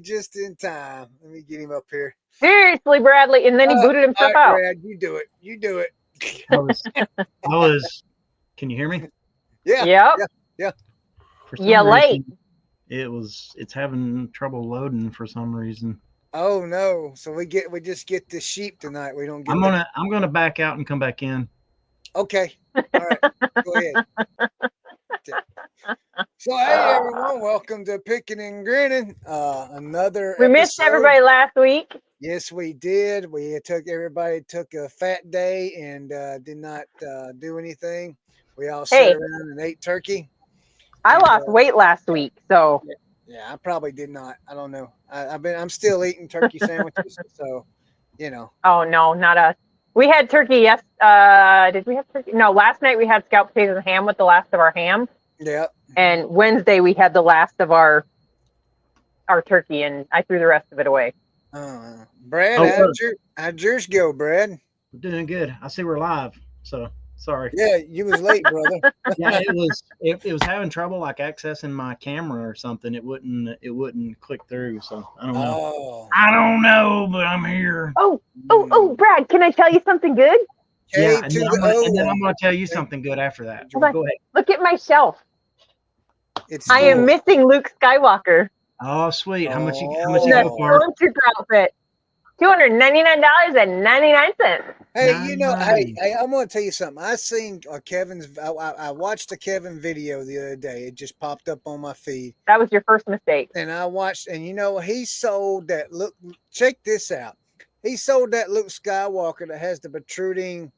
just in time. Let me get him up here. Seriously, Bradley. And then he booted himself out. Brad, you do it. You do it. I was. Can you hear me? Yeah. Yep. Yeah. For some You're late. It's having trouble loading for some reason. Oh no! So we just get the sheep tonight. We don't get. I'm gonna back out and come back in. Okay. All right. Go ahead. So hey everyone, welcome to Picking and Grinnin. Another. We missed everybody last week. Yes, we did. Everybody took a fat day and did not do anything. We all sat around and ate turkey. I lost weight last week, so. Yeah, I probably did not. I don't know. I'm still eating turkey sandwiches, so Oh no, not us. We had turkey. Yes. Did we have turkey? No, last night we had scalloped potatoes and ham with the last of our ham. Yeah. And Wednesday we had the last of our turkey, and I threw the rest of it away. Brad, how'd yours go, Brad? We're doing good. I see we're live, so sorry. Yeah, you was late, brother. Yeah, it was having trouble like accessing my camera or something. It wouldn't click through. So I don't know. Oh. I don't know, but I'm here. Oh, Brad, can I tell you something good? Yeah, and then I'm going to tell you something good after that. Go ahead. Look at my shelf. I am missing Luke Skywalker. Oh, sweet. How much you go for? Stormtrooper outfit. $299.99. Hey, I'm going to tell you something. I seen I watched a Kevin video the other day. It just popped up on my feed. That was your first mistake. And I watched, and he sold that. Look, check this out. He sold that Luke Skywalker that has the protruding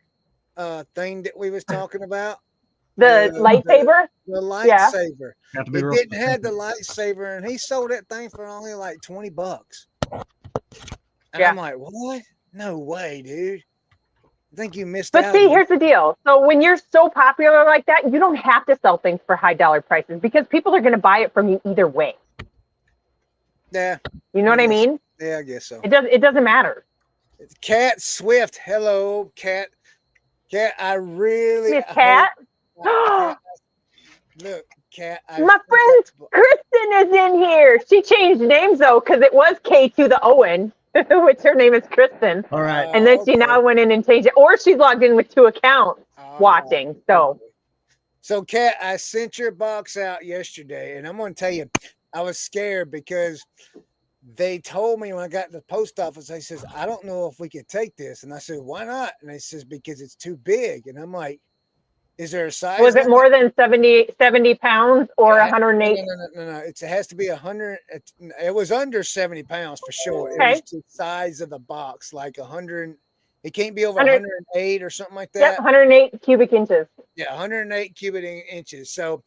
thing that we was talking about. The lightsaber? The lightsaber. Yeah. It didn't have the lightsaber, and he sold that thing for only like $20. And I'm like, what? No way, dude. I think you missed out. But see, here's the deal. So when you're so popular like that, you don't have to sell things for high dollar prices because people are going to buy it from you either way. Yeah. You know what I mean? Yeah, I guess so. It doesn't matter. Cat Swift. Hello, Cat. Cat, I really. Miss Cat. Look, Cat. My friend Kristen is in here. She changed names though because it was K to the Owen, which her name is Kristen. All right. And then she now went in and changed it, or she's logged in with 2 accounts watching. So Kat, I sent your box out yesterday, and I'm going to tell you, I was scared because they told me when I got to the post office, they says, I don't know if we could take this. And I said, why not? And they says, because it's too big. And I'm like, is there a size? Was it more than 70 pounds or 108? No. It has to be 100. It was under 70 pounds for sure. Okay. It was the size of the box, like 100. It can't be over 108 or something like that. Yep, 108 cubic inches. Yeah, 108 cubic inches. So,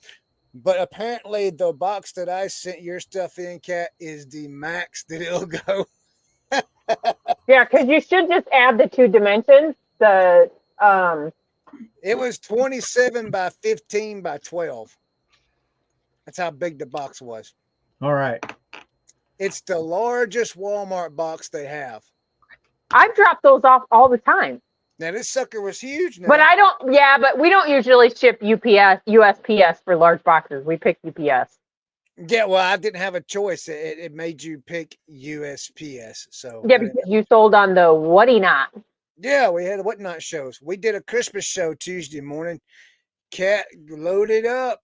but apparently the box that I sent your stuff in, Kat, is the max that it'll go. Yeah, because you should just add the 2 dimensions. It was 27 by 15 by 12. That's how big the box was. All right. It's the largest Walmart box they have. I've dropped those off all the time. Now this sucker was huge. Now. But but we don't usually ship USPS for large boxes. We pick UPS. Yeah, well, I didn't have a choice. It made you pick USPS. So yeah, because you sold on the Whatty Not. Yeah, we had Whatnot shows. We did a Christmas show Tuesday morning. Kat loaded up.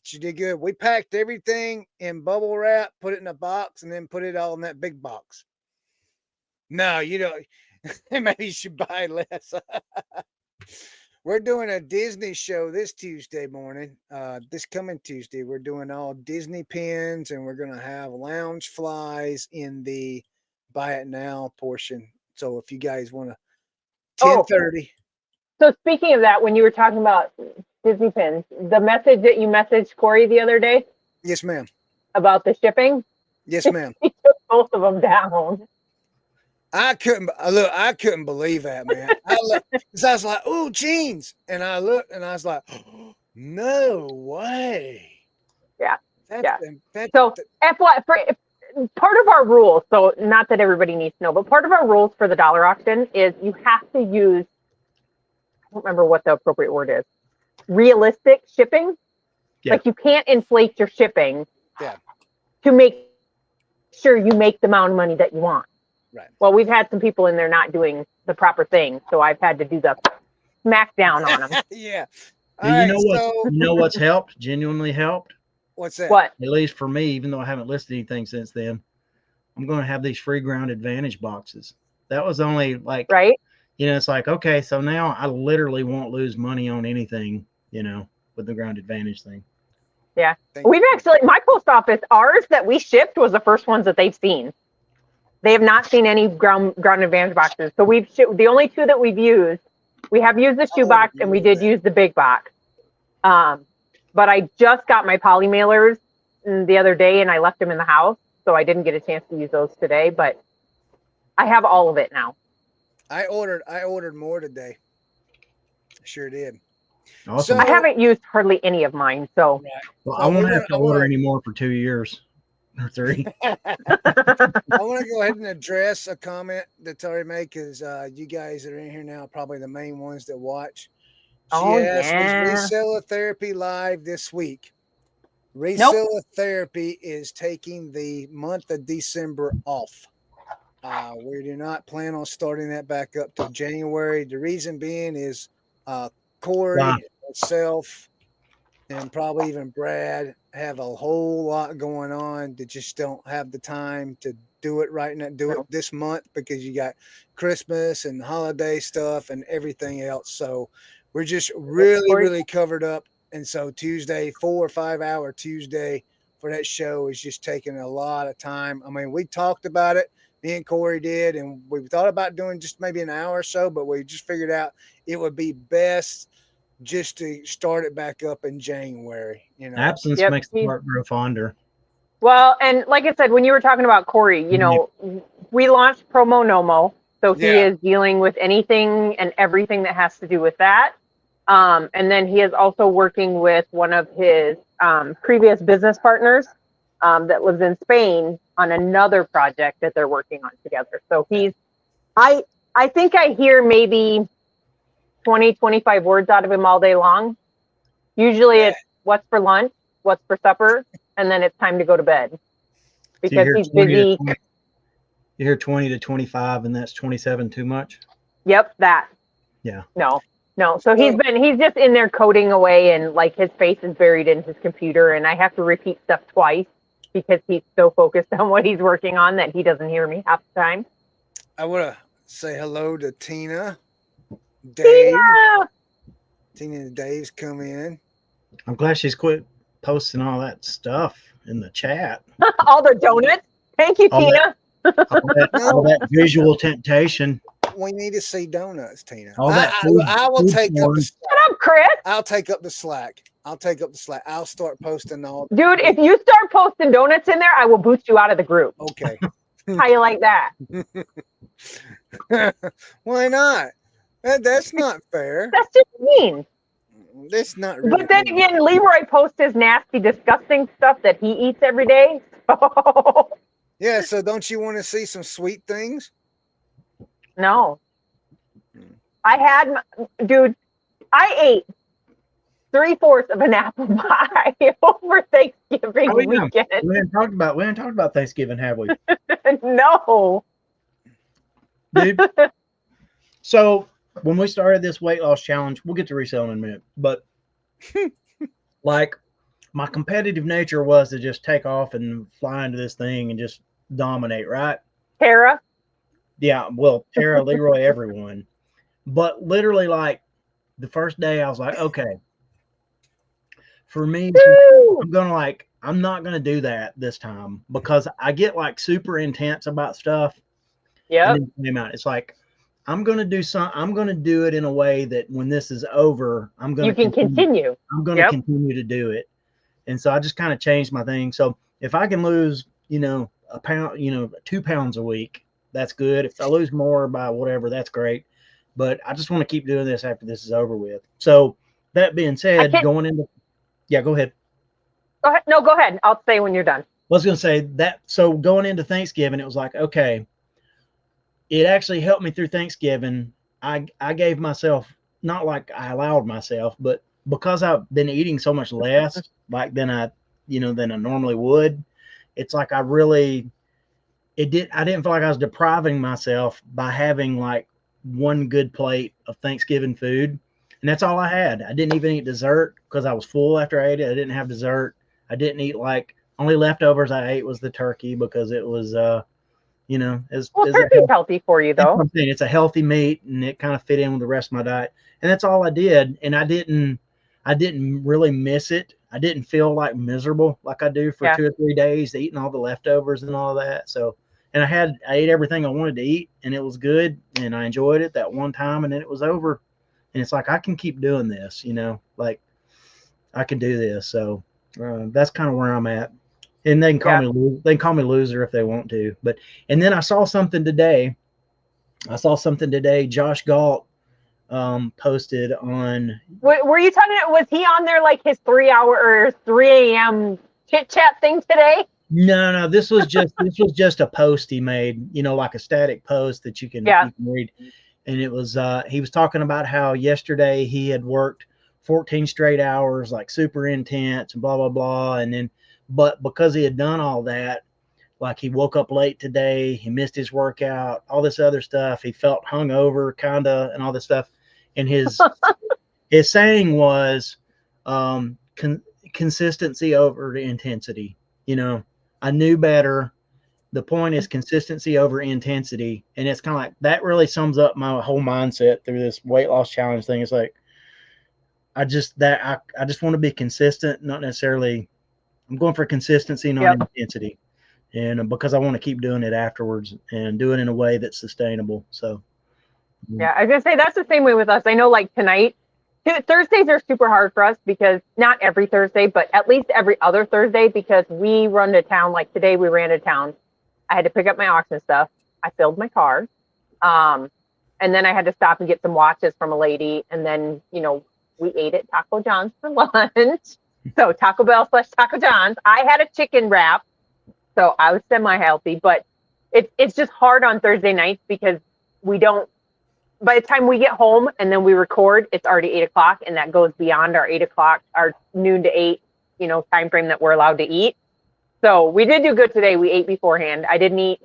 She did good. We packed everything in bubble wrap, put it in a box, and then put it all in that big box. No, you don't. Maybe you should buy less. We're doing a Disney show this Tuesday morning. This coming Tuesday, we're doing all Disney pins, and we're going to have lounge flies in the buy it now portion. So if you guys want to, 10:30. So speaking of that, when you were talking about Disney pins, the message that you messaged Corey the other day. Yes, ma'am. About the shipping. Yes, ma'am. He took both of them down. I couldn't believe that, man. I was like, "Oh, jeans," and I looked and I was like, oh, "No way." Yeah. So, part of our rules. So, not that everybody needs to know, but part of our rules for the dollar auction is you have to use. I don't remember what the appropriate word is. Realistic shipping. Yeah. Like you can't inflate your shipping. Yeah. To make sure you make the amount of money that you want. Right. Well, we've had some people in there not doing the proper thing, so I've had to do the smack down on them. Yeah. You know what's helped? Genuinely helped? What's that? What? At least for me, even though I haven't listed anything since then, I'm going to have these free ground advantage boxes. That was only like, right. It's like, okay, so now I literally won't lose money on anything, with the ground advantage thing. Yeah. We've actually, my post office, ours that we shipped was the first ones that they've seen. They have not seen any ground advantage boxes. So we've shipped, the only two that we've used, we have used the shoe box and we did use the big box. But I just got my poly mailers the other day and I left them in the house. So I didn't get a chance to use those today, but I have all of it now. I ordered more today. Sure did. Awesome. So, I haven't used hardly any of mine. So well, I won't have to order any more for 2 years or 3. I want to go ahead and address a comment that Tori made because you guys that are in here now are probably the main ones that watch. She asked, is reseller therapy live this week? Reseller therapy is taking the month of December off. We do not plan on starting that back up till January. The reason being is Corey, myself, and probably even Brad have a whole lot going on that just don't have the time to do it right now. Do it this month because you got Christmas and holiday stuff and everything else. So we're just really covered up. And so Tuesday, 4 or 5 hour Tuesday for that show is just taking a lot of time. I mean, we talked about it. Me and Corey did, and we thought about doing just maybe an hour or so, but we just figured out it would be best just to start it back up in January. Absence makes the heart grow fonder. Well, and like I said, when you were talking about Corey, we launched Promo Nomo, so he is dealing with anything and everything that has to do with that. And then he is also working with one of his previous business partners that lives in Spain on another project that they're working on together. So I think I hear maybe 20, 25 words out of him all day long. Usually it's what's for lunch, what's for supper, and then it's time to go to bed because he's busy. You hear 20 to 25 and that's 27 too much? Yep, that. Yeah. No. So he's just in there coding away and like his face is buried in his computer and I have to repeat stuff twice because he's so focused on what he's working on that he doesn't hear me half the time. I want to say hello to Tina, Dave. Tina and Dave's come in. I'm glad she's quit posting all that stuff in the chat. All the donuts. Thank you, Tina. All that visual temptation. We need to see donuts, Tina. I will take up the slack. Shut up, Chris. I'll take up the slack. I'll start posting all. Dude, if you start posting donuts in there, I will boot you out of the group. Okay. How you like that? Why not? That's not fair. That's just mean. That's not really But then again, Leroy posts his nasty, disgusting stuff that he eats every day. So. Yeah, so don't you want to see some sweet things? No. I ate 3/4 of an apple pie over Thanksgiving weekend. We haven't talked about Thanksgiving, have we? No. Dude. So when we started this weight loss challenge, we'll get to reselling in a minute, but like my competitive nature was to just take off and fly into this thing and just dominate, right? Tara? Yeah, well, Tara, Leroy, everyone. But literally, like, the first day I was like, okay, for me, I'm not going to do that this time because I get like super intense about stuff. Yeah. It's like, I'm going to do it in a way that when this is over, you can continue. I'm going to continue to do it. And so I just kind of changed my thing. So if I can lose, a pound, 2 pounds a week, that's good. If I lose more by whatever, that's great. But I just want to keep doing this after this is over with. So that being said, go ahead. Go ahead. No, go ahead. I'll say when you're done. I was going to say that. So going into Thanksgiving, it was like, okay, it actually helped me through Thanksgiving. I gave myself, not like I allowed myself, but because I've been eating so much less than I normally would, it's like I really I didn't feel like I was depriving myself by having like one good plate of Thanksgiving food. And that's all I had. I didn't even eat dessert because I was full after I ate it. I didn't have dessert. I didn't eat like only leftovers I ate was the turkey because it was you know, turkey's healthy for you though. It's a healthy meat and it kind of fit in with the rest of my diet. And that's all I did. And I didn't really miss it. I didn't feel like miserable like I do for 2 or 3 days eating all the leftovers and all that. So, and I ate everything I wanted to eat and it was good and I enjoyed it that one time and then it was over. And it's like, I can keep doing this, like I can do this. So that's kind of where I'm at. And they can call me loser if they want to. But, and then I saw something today. Josh Galt posted on. Were you talking? Was he on there like his 3 hour or 3 a.m. chit chat thing today? No. This was just a post he made. Like a static post that you can read. And it was he was talking about how yesterday he had worked 14 straight hours, like super intense and blah blah blah. And then, but because he had done all that, like he woke up late today, he missed his workout, all this other stuff. He felt hungover, kinda, and all this stuff. And his saying was consistency over intensity. I knew better. The point is consistency over intensity. And it's kind of like that really sums up my whole mindset through this weight loss challenge thing. It's like I just want to be consistent, not necessarily. I'm going for consistency, not intensity. And because I want to keep doing it afterwards and do it in a way that's sustainable. So, yeah, I was going to say that's the same way with us. I know like tonight, Thursdays are super hard for us because not every Thursday, but at least every other Thursday, because we run to town. Like today we ran to town. I had to pick up my auction stuff. I filled my car. And then I had to stop and get some watches from a lady. And then, we ate at Taco John's for lunch. So Taco Bell / Taco John's. I had a chicken wrap. So I was semi-healthy, but it's just hard on Thursday nights because by the time we get home and then we record, it's already 8 o'clock and that goes beyond our 8 o'clock, our noon to 8, time frame that we're allowed to eat. So we did do good today. We ate beforehand. I didn't eat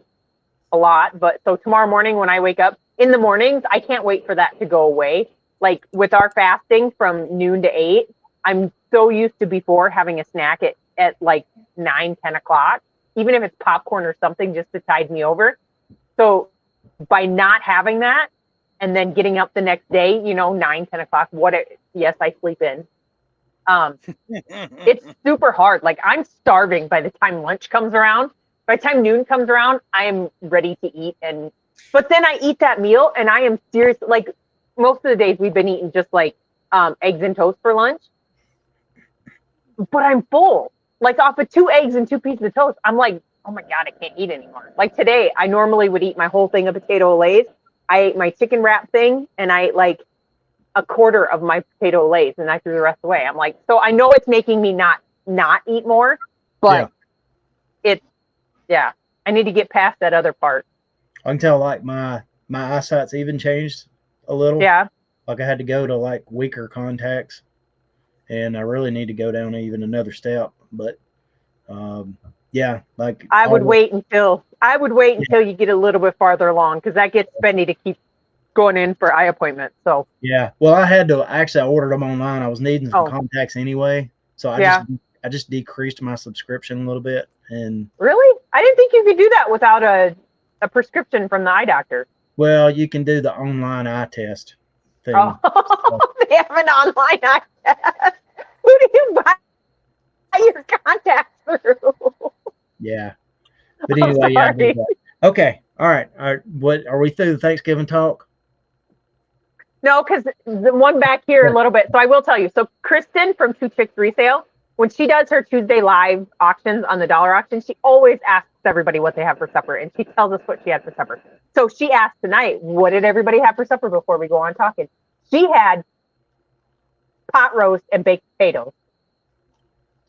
a lot, but so tomorrow morning when I wake up in the mornings, I can't wait for that to go away. Like with our fasting from noon to 8, I'm so used to before having a snack at like 9, 10 o'clock, even if it's popcorn or something just to tide me over. So by not having that and then getting up the next day, 9, 10 o'clock, yes, I sleep in. It's super hard. Like I'm starving by the time lunch comes around. By the time noon comes around, I am ready to eat. But then I eat that meal and I am serious. Like most of the days we've been eating just like eggs and toast for lunch. But I'm full. Like off of 2 eggs and 2 pieces of toast, I'm like, oh my God, I can't eat anymore. Like today, I normally would eat my whole thing of potato Lays. I ate my chicken wrap thing and I ate like a quarter of my potato Lays and I threw the rest away. I'm like, so I know it's making me not eat more, but I need to get past that other part. I can tell like my eyesight's even changed a little. Yeah. Like I had to go to like weaker contacts and I really need to go down even another step. But like I would wait until you get a little bit farther along because that gets spendy to keep going in for eye appointments. So well, I ordered them online. I was needing some contacts anyway, so I just decreased my subscription a little bit. And really, I didn't think you could do that without a prescription from the eye doctor. Well, you can do the online eye test thing. They have an online eye test. Who do you buy your contacts through? Yeah. But anyway, okay. All right. What are we through the Thanksgiving talk? No, because the one back here a little bit. So I will tell you. So Kristen from Two Chicks Resale, when she does her Tuesday live auctions on the dollar auction, she always asks everybody what they have for supper, and she tells us what she had for supper. So she asked tonight, what did everybody have for supper before we go on talking? She had pot roast and baked potatoes.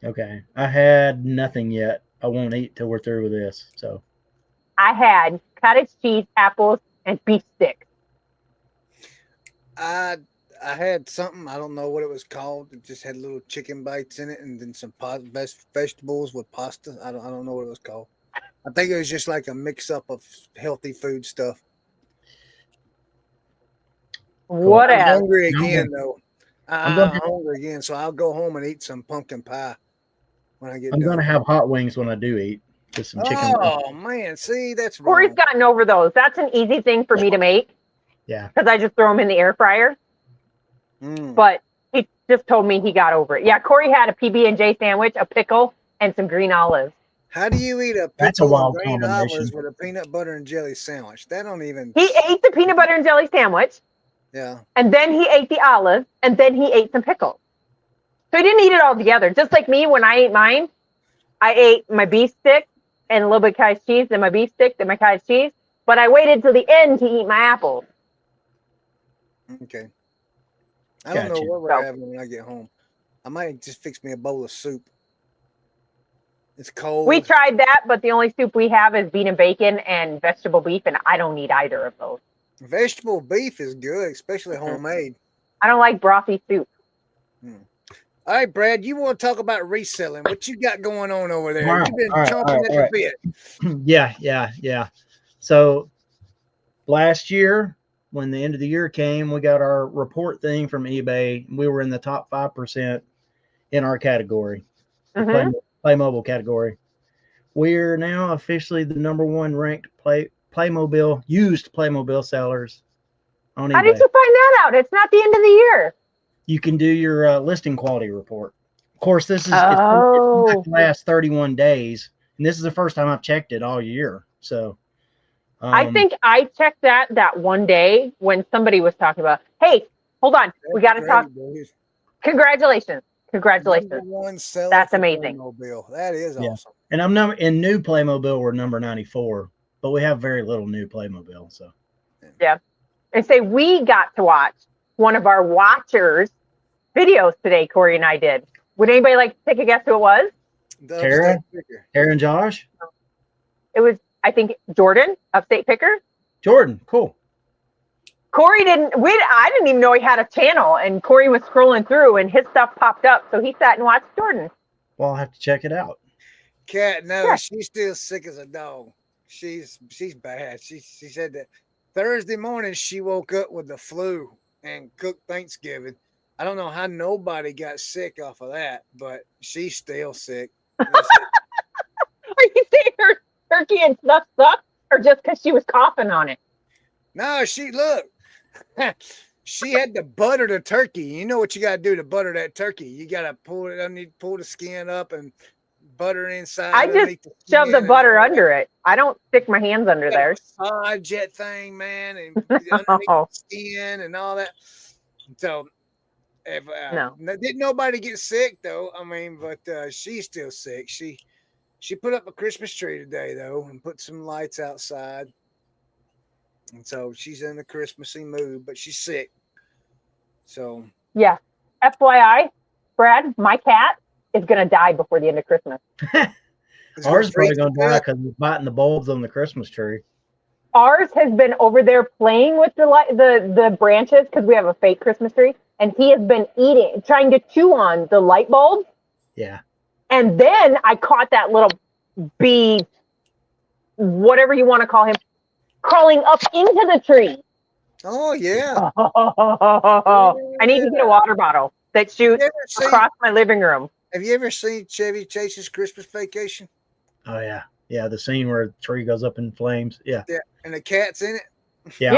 Okay. I had nothing yet. I won't eat till we're through with this. So I had cottage cheese, apples, and beef sticks. I had something, I don't know what it was called. It just had little chicken bites in it and then some vegetables with pasta. I don't know what it was called. I think it was just like a mix up of healthy food stuff. What I'm else? hungry again, though. I'm hungry again, so I'll go home and eat some pumpkin pie when I get done. I'm gonna have hot wings when I do eat. Just some chicken. Oh man, see, that's wrong. Corey's gotten over those. That's an easy thing for me to make. Yeah. Because I just throw them in the air fryer. But he just told me he got over it. Yeah, Corey had a PB&J sandwich, a pickle, and some green olives. How do you eat a pickle and green olives with a peanut butter and jelly sandwich? That don't even. He ate the peanut butter and jelly sandwich. Yeah. And then he ate the olives, and then he ate some pickles. So he didn't eat it all together. Just like me, when I ate mine, I ate my beef stick and a little bit of cottage cheese, then my beef stick, then my cottage cheese. But I waited till the end to eat my apples. Okay. I don't know what we're having when I get home. I might just fix me a bowl of soup. It's cold. We tried that, but the only soup we have is bean and bacon and vegetable beef, and I don't need either of those. Vegetable beef is good, especially homemade. I don't like brothy soup. All right, Brad, you want to talk about reselling? What you got going on over there? You've been chomping at the bit. Yeah. So last year, when the end of the year came, we got our report thing from eBay. We were in the top 5% in our category, Playmobil category. We're now officially the #1 ranked used Playmobil sellers on eBay. How did you find that out? It's not the end of the year. You can do your listing quality report. Of course, this is it's the last 31 days, and this is the first time I've checked it all year. So I think I checked that one day when somebody was talking about, hey, hold on, we got to talk. Congratulations. That's amazing. That is awesome. And I'm in new Playmobil, we're number 94, but we have very little new Playmobil. So yeah, and say we got to watch one of our watchers' videos today. Corey and I did. Would anybody like to take a guess who it was? Tara and Josh. It was, I think, Jordan, Upstate Picker. Jordan, cool. Corey I didn't even know he had a channel, and Corey was scrolling through and his stuff popped up. So he sat and watched Jordan. Well, I'll have to check it out. Kat, no, she's still sick as a dog. She's bad. She said that Thursday morning she woke up with the flu and cooked Thanksgiving. I don't know how nobody got sick off of that, but she's still sick. Are you saying her turkey and stuff sucked, or just because she was coughing on it? No, she had to butter the turkey. You know what you got to do to butter that turkey? You got to pull the skin up and butter inside. I just shove the butter under it. I don't stick my hands under there. Massage that thing, man, and underneath the skin and all that. So, didn't nobody get sick though. I mean, but she's still sick. She put up a Christmas tree today though, and put some lights outside. And so she's in a Christmassy mood, but she's sick. So yeah. FYI, Brad, my cat is gonna die before the end of Christmas. Ours is probably gonna die because he's biting the bulbs on the Christmas tree. Ours has been over there playing with the branches because we have a fake Christmas tree, and he has been trying to chew on the light bulbs. Yeah. And then I caught that little bee, whatever you want to call him, crawling up into the tree. Oh yeah. I need to get a water bottle that shoots across my living room. Have you ever seen Chevy Chase's Christmas Vacation? Oh yeah. Yeah, the scene where the tree goes up in flames. Yeah. Yeah, and the cat's in it. Yeah.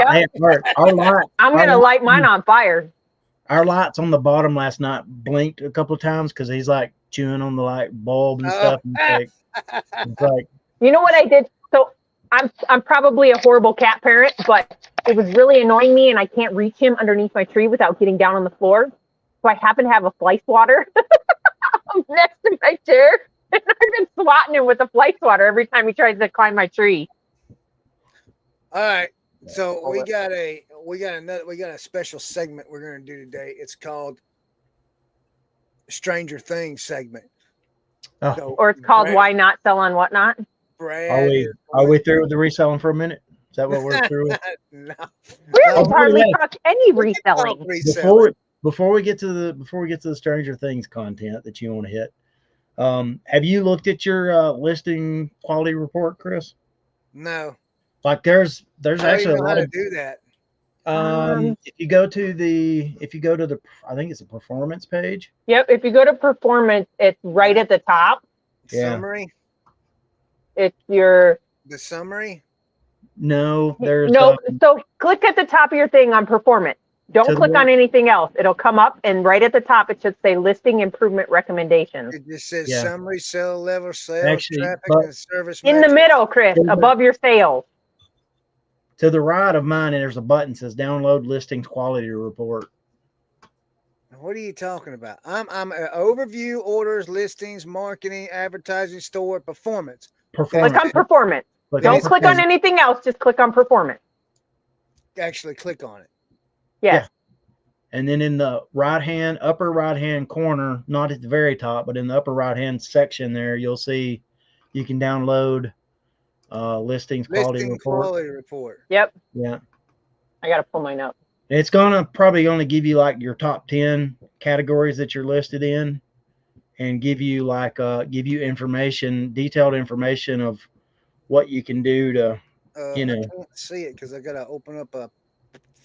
Our light, I'm going to light mine on fire. Our lights on the bottom last night blinked a couple of times because he's like chewing on the light bulb and stuff. And it's like, you know what I did? So I'm probably a horrible cat parent, but it was really annoying me, and I can't reach him underneath my tree without getting down on the floor. So I happen to have a fly swatter next to my chair. And I've been swatting him with a fly swatter every time he tries to climb my tree. All right. So we got a special segment we're going to do today. It's called Stranger Things segment. Oh. So or it's called Why Not Sell on Whatnot. Brad, are we through with the reselling for a minute? Is that what we're through with? No. We haven't hardly talked any reselling. Before we get to the Stranger Things content that you want to hit, I want to talk about something. Before we get to the reselling for a minute, is that what we're through with? We haven't hardly talked any reselling. Before we get to the Stranger Things content that you want to hit, Have you looked at your listing quality report, Chris? No. Like there's I don't actually even a know how lot to of do that. if you go to the I think it's a performance page. Yep. If you go to performance, it's right at the top. Yeah. Summary. It's your The summary. No, there's no. So click at the top of your thing on performance. Don't click on anything else. It'll come up, and right at the top it should say listing improvement recommendations. It just says summary, sale level, sales, actually, traffic, and service. In metrics. the middle, Chris, above your sales. To the right of mine, there's a button that says download listings quality report. What are you talking about? I'm overview, orders, listings, marketing, advertising, store, performance. Click on performance. Don't click on anything else. Just click on performance. Actually click on it. Yes. Yeah. And then in the upper right hand corner, not at the very top, but in the upper right hand section there, you'll see you can download listings quality report. Yep. Yeah. I got to pull mine up. It's probably going to give you like your top 10 categories that you're listed in, and give you information, detailed information of what you can do to, I can't see it because I got to open up a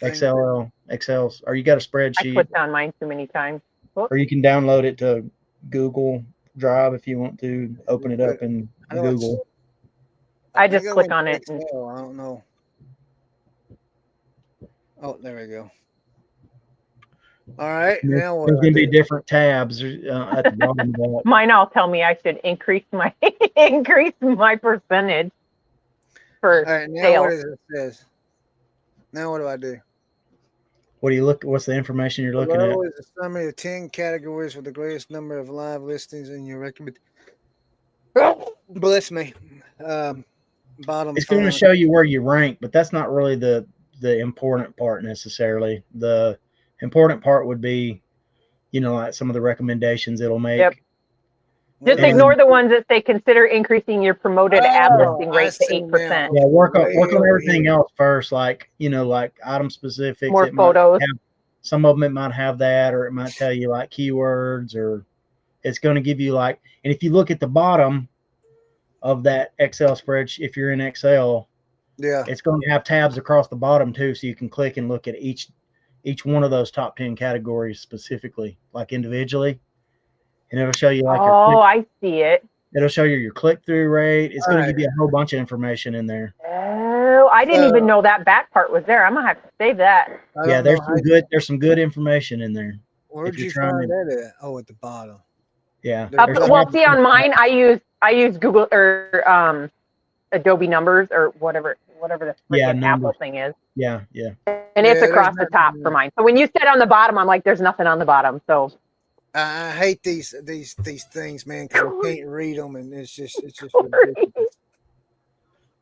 Excel, or you got a spreadsheet. I clicked on mine too many times. Or you can download it to Google Drive if you want to open it up in Google. I just click on it. I don't know. Oh, there we go. All right. Now what? There's going to be different tabs at the bottom of that. Mine all tell me I should increase my percentage for all right, now sales. what does it says? Now what do I do? What do you look? What's the information you're looking at? Is a summary of 10 categories with the greatest number of live listings in your recommend. Bless me. Bottom. It's going to show you where you rank, but that's not really the important part necessarily. The important part would be, like some of the recommendations it'll make. Yep. Just ignore the ones that say consider increasing your promoted ad listing rate to 8%. Yeah, work on everything else first, like item specifics. More photos. Some of them it might have that, or it might tell you like keywords, or it's going to give you and if you look at the bottom of that Excel spreadsheet, if you're in Excel, it's going to have tabs across the bottom too, so you can click and look at each one of those top 10 categories specifically, like individually. And it'll show you I see it. It'll show you your click-through rate. It's going to give you a whole bunch of information in there. Oh, I didn't even know that back part was there. I'm gonna have to save that. Yeah, there's some good information in there. Where'd you find that at? Oh, at the bottom. Yeah. See, on mine, I use Google or Adobe Numbers or whatever the freaking Apple thing is. Yeah. And it's across the top for mine. So when you said on the bottom, I'm like, there's nothing on the bottom. So. I hate these things, man, because I can't read them, and it's just ridiculous.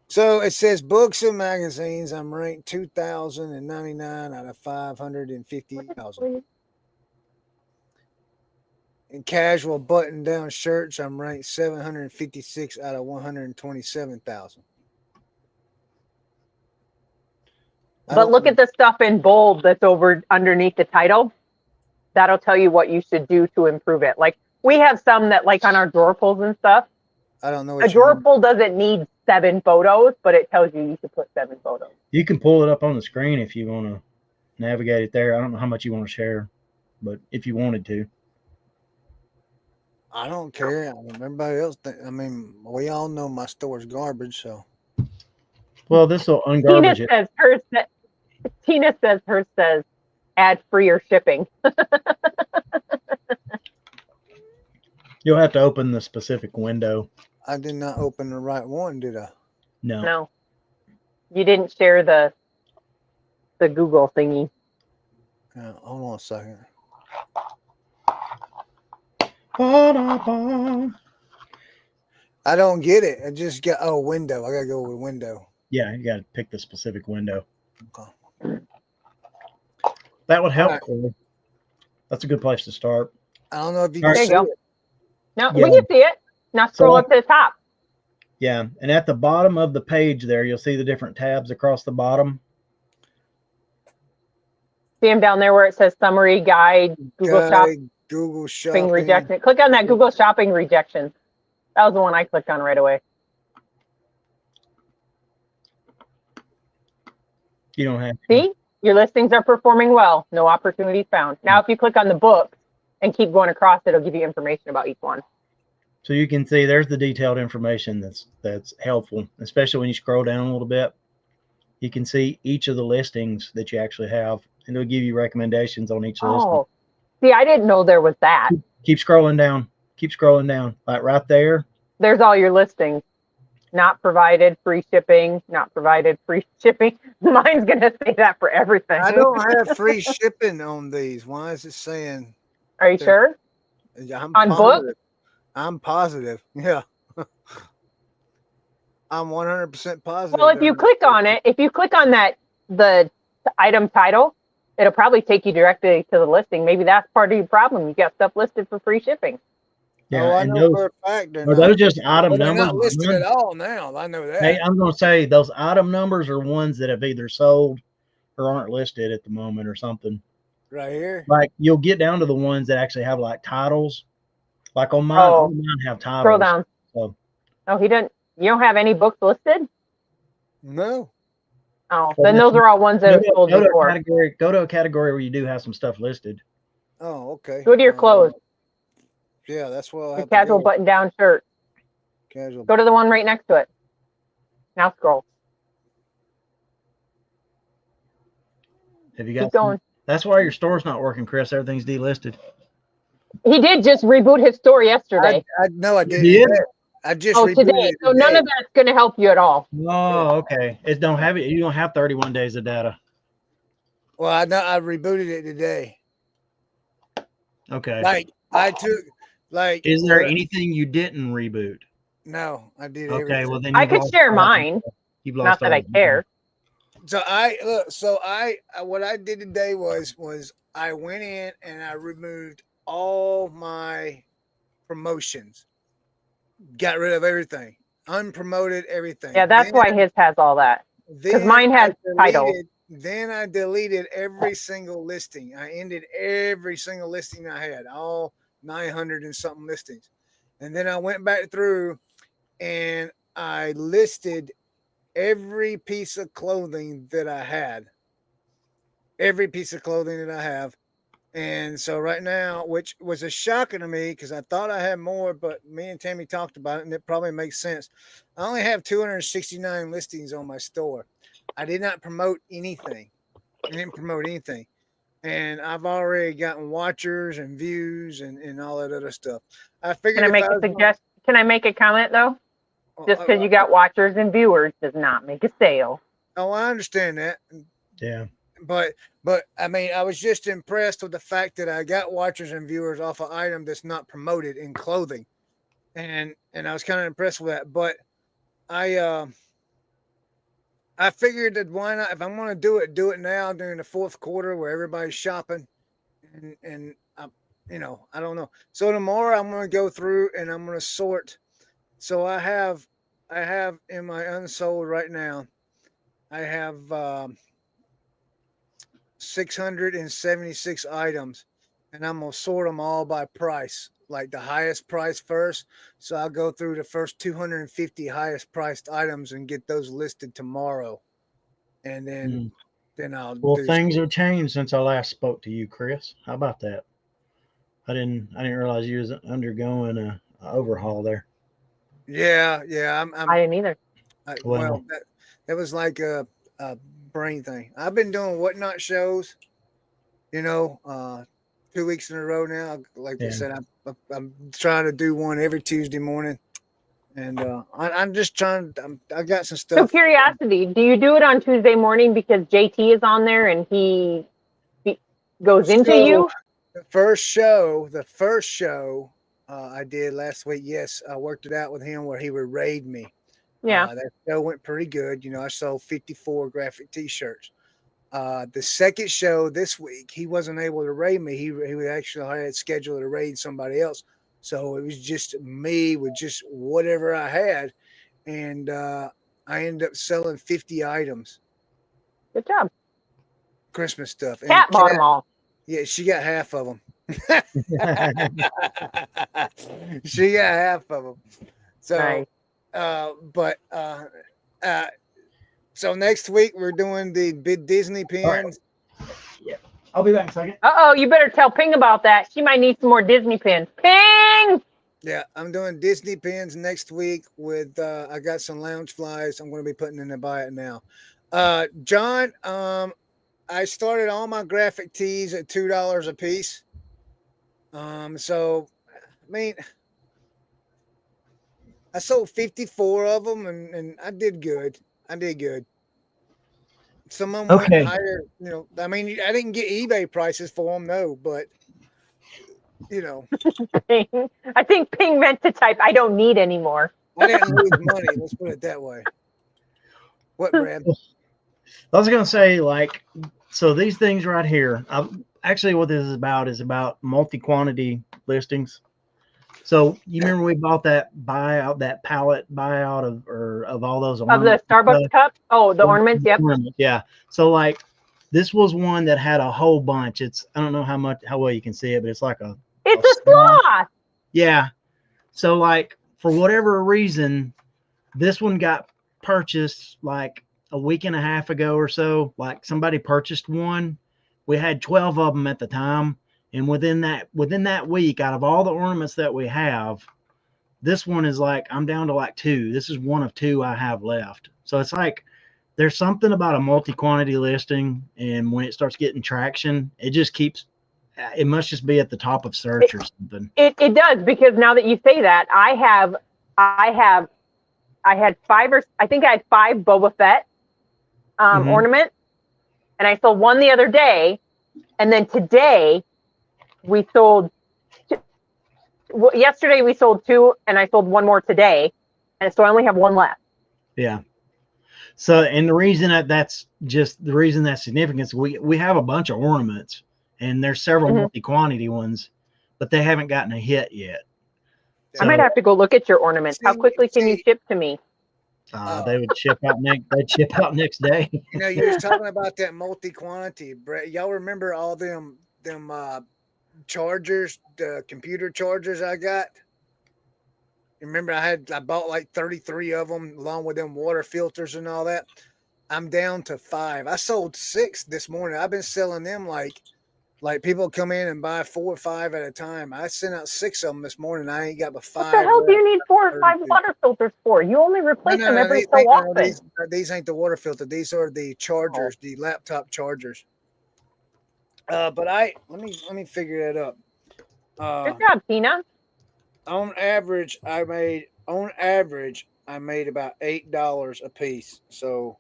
So it says books and magazines. I'm ranked 2,099 out of 550,000. In casual button-down shirts, I'm ranked 756 out of 127,000. But look at the stuff in bold that's over underneath the title. That'll tell you what you should do to improve it. Like we have some that like on our drawer pulls and stuff. I don't know. A drawer pull doesn't need 7 photos, but it tells you should put 7 photos. You can pull it up on the screen if you want to navigate it there. I don't know how much you want to share, but if you wanted to. I don't care. Everybody else we all know my store's garbage, so. Well, this will ungarbage it. Tina says hers says add free or shipping. You'll have to open the specific window. I did not open the right one, did I? No. You didn't share the Google thingy. Hold on a second. I don't get it. I just got window. I gotta go with window. Yeah, you gotta pick the specific window. Okay. That would help, Corey. That's a good place to start. I don't know if you can see it. No, we can see it. Now scroll up to the top. Yeah, and at the bottom of the page there, you'll see the different tabs across the bottom. See them down there where it says summary, guide, Google Shop. Google shopping rejection. Click on that Google shopping rejection. That was the one I clicked on right away. You don't have. See, your listings are performing well. No opportunities found. Now, if you click on the book and keep going across, it'll give you information about each one. So you can see there's the detailed information that's helpful, especially when you scroll down a little bit. You can see each of the listings that you actually have, and it'll give you recommendations on each listing. Oh, see, I didn't know there was that. Keep scrolling down. Keep scrolling down. Like right there. There's all your listings. Not provided, free shipping. Not provided, free shipping. Mine's going to say that for everything. I don't have free shipping on these. Why is it saying? Are you sure? I'm positive. I'm positive. Yeah. I'm 100% positive. Well, if you click on it, if you click on that, the item title, it'll probably take you directly to the listing. Maybe that's part of your problem. You got stuff listed for free shipping. Yeah, I know for a fact they're not. Those just item numbers? They're not listed at all now. I know that. Hey, I'm going to say those item numbers are ones that have either sold or aren't listed at the moment or something. Right here. Like you'll get down to the ones that actually have like titles. Like on mine, all mine have titles. Scroll down. So. Oh, he didn't. You don't have any books listed? No. Oh, then those are all ones that have sold before. Go to a category where you do have some stuff listed. Oh, okay. Go to your clothes. Yeah, that's what I have. Casual button-down shirt. Casual. Go to the one right next to it. Now scroll. Have you got? Keep going. That's why your store's not working, Chris. Everything's delisted. He did just reboot his store yesterday. I did. I just rebooted today. So none of that's going to help you at all. Oh, okay. It don't have it. You don't have 31 days of data. Well, I rebooted it today. Okay. Like I took. Like, is there anything you didn't reboot? No, I did. Okay, everything. well then I could share mine. Not that I care. So what I did today was I went in and I removed all my promotions, got rid of everything, unpromoted everything. Yeah, that's why his has all that. Because mine has titles. Then I deleted every single listing. I ended every single listing I had, all 900 and something listings. And then I went back through and I listed every piece of clothing that I had. Every piece of clothing that I have. And so right now, which was a shocker to me because I thought I had more, but me and Tammy talked about it and it probably makes sense. I only have 269 listings on my store. I did not promote anything. I didn't promote anything. And I've already gotten watchers and views and all that other stuff. I figured. Can I make a comment though? Just because you got watchers and viewers does not make a sale. Oh, I understand that. Yeah. But I mean, I was just impressed with the fact that I got watchers and viewers off an item that's not promoted in clothing, and I was kind of impressed with that. But I figured that why not? If I'm going to do it now during the fourth quarter where everybody's shopping, and I don't know. So tomorrow I'm going to go through and I'm going to sort. So I have in my unsold right now, I have 676 items, and I'm going to sort them all by price, like the highest price first. So I'll go through the first 250 highest priced items and get those listed tomorrow. And then I'll things have changed since I last spoke to you, Chris. How about that? I didn't realize you was undergoing a overhaul there. Yeah. I didn't either. Well, that was like a brain thing. I've been doing whatnot shows, 2 weeks in a row now. Like I said, I'm trying to do one every Tuesday morning, and I'm just trying. I got some stuff. So curiosity, do you do it on Tuesday morning because JT is on there and he goes into you? The first show I did last week. Yes, I worked it out with him where he would raid me. Yeah, that show went pretty good. I sold 54 graphic T-shirts. The second show this week, he wasn't able to raid me. He actually had scheduled to raid somebody else. So it was just me with just whatever I had. And I ended up selling 50 items. Good job. Christmas stuff. Cat bought them all. Yeah, she got half of them. She got half of them. So, Nice. So next week we're doing the big Disney pins. Yeah, I'll be back in a second. Uh-oh, you better tell Ping about that. She might need some more Disney pins. Ping! Yeah, I'm doing Disney pins next week with I got some lounge flies I'm going to be putting in the buy it now. John, I started all my graphic tees at $2 a piece. So I mean, I sold 54 of them and I did good. Some of them went higher, you know. I mean, I didn't get eBay prices for them, no, but you know. I think Ping meant to type, I don't need anymore. I didn't lose money. Let's put it that way. What, Brad? I was going to say, like, so these things right here, actually what this is about multi-quantity listings. So you remember we bought that pallet buyout of all those ornaments? Of the Starbucks cups? Oh, the ornaments, yep. Yeah. So like this was one that had a whole bunch. I don't know how well you can see it, but it's like it's a sloth. Yeah. So like for whatever reason, this one got purchased like a week and a half ago or so. Like somebody purchased one. We had 12 of them at the time. And within that week, out of all the ornaments that we have, this one is like, I'm down to like 2. This is one of 2 I have left. So it's like, there's something about a multi-quantity listing. And when it starts getting traction, it must just be at the top of search or something. It does, because now that you say that, I had 5 Boba Fett ornaments, and I sold one the other day. And then today, yesterday we sold 2, and I sold one more today, and so I only have one left. Yeah. So, and the reason that's significant is we have a bunch of ornaments, and there's several multi-quantity ones, but they haven't gotten a hit yet. So, I might have to go look at your ornaments. How quickly can you ship to me? They would ship out next day. You know, you was talking about that multi-quantity, Brett. Y'all remember all them chargers, the computer chargers I got? Remember I bought like 33 of them along with them water filters and all that. I'm down to 5. I sold 6 this morning. I've been selling them like people come in and buy 4 or 5 at a time. I sent out 6 of them this morning. I ain't got but 5. What the hell do you need 4 or 5 water filters for? You only replace them every so often. These ain't the water filter. These are the chargers, the laptop chargers. But let me figure that up. Good job, Tina. On average, I made about $8 a piece. So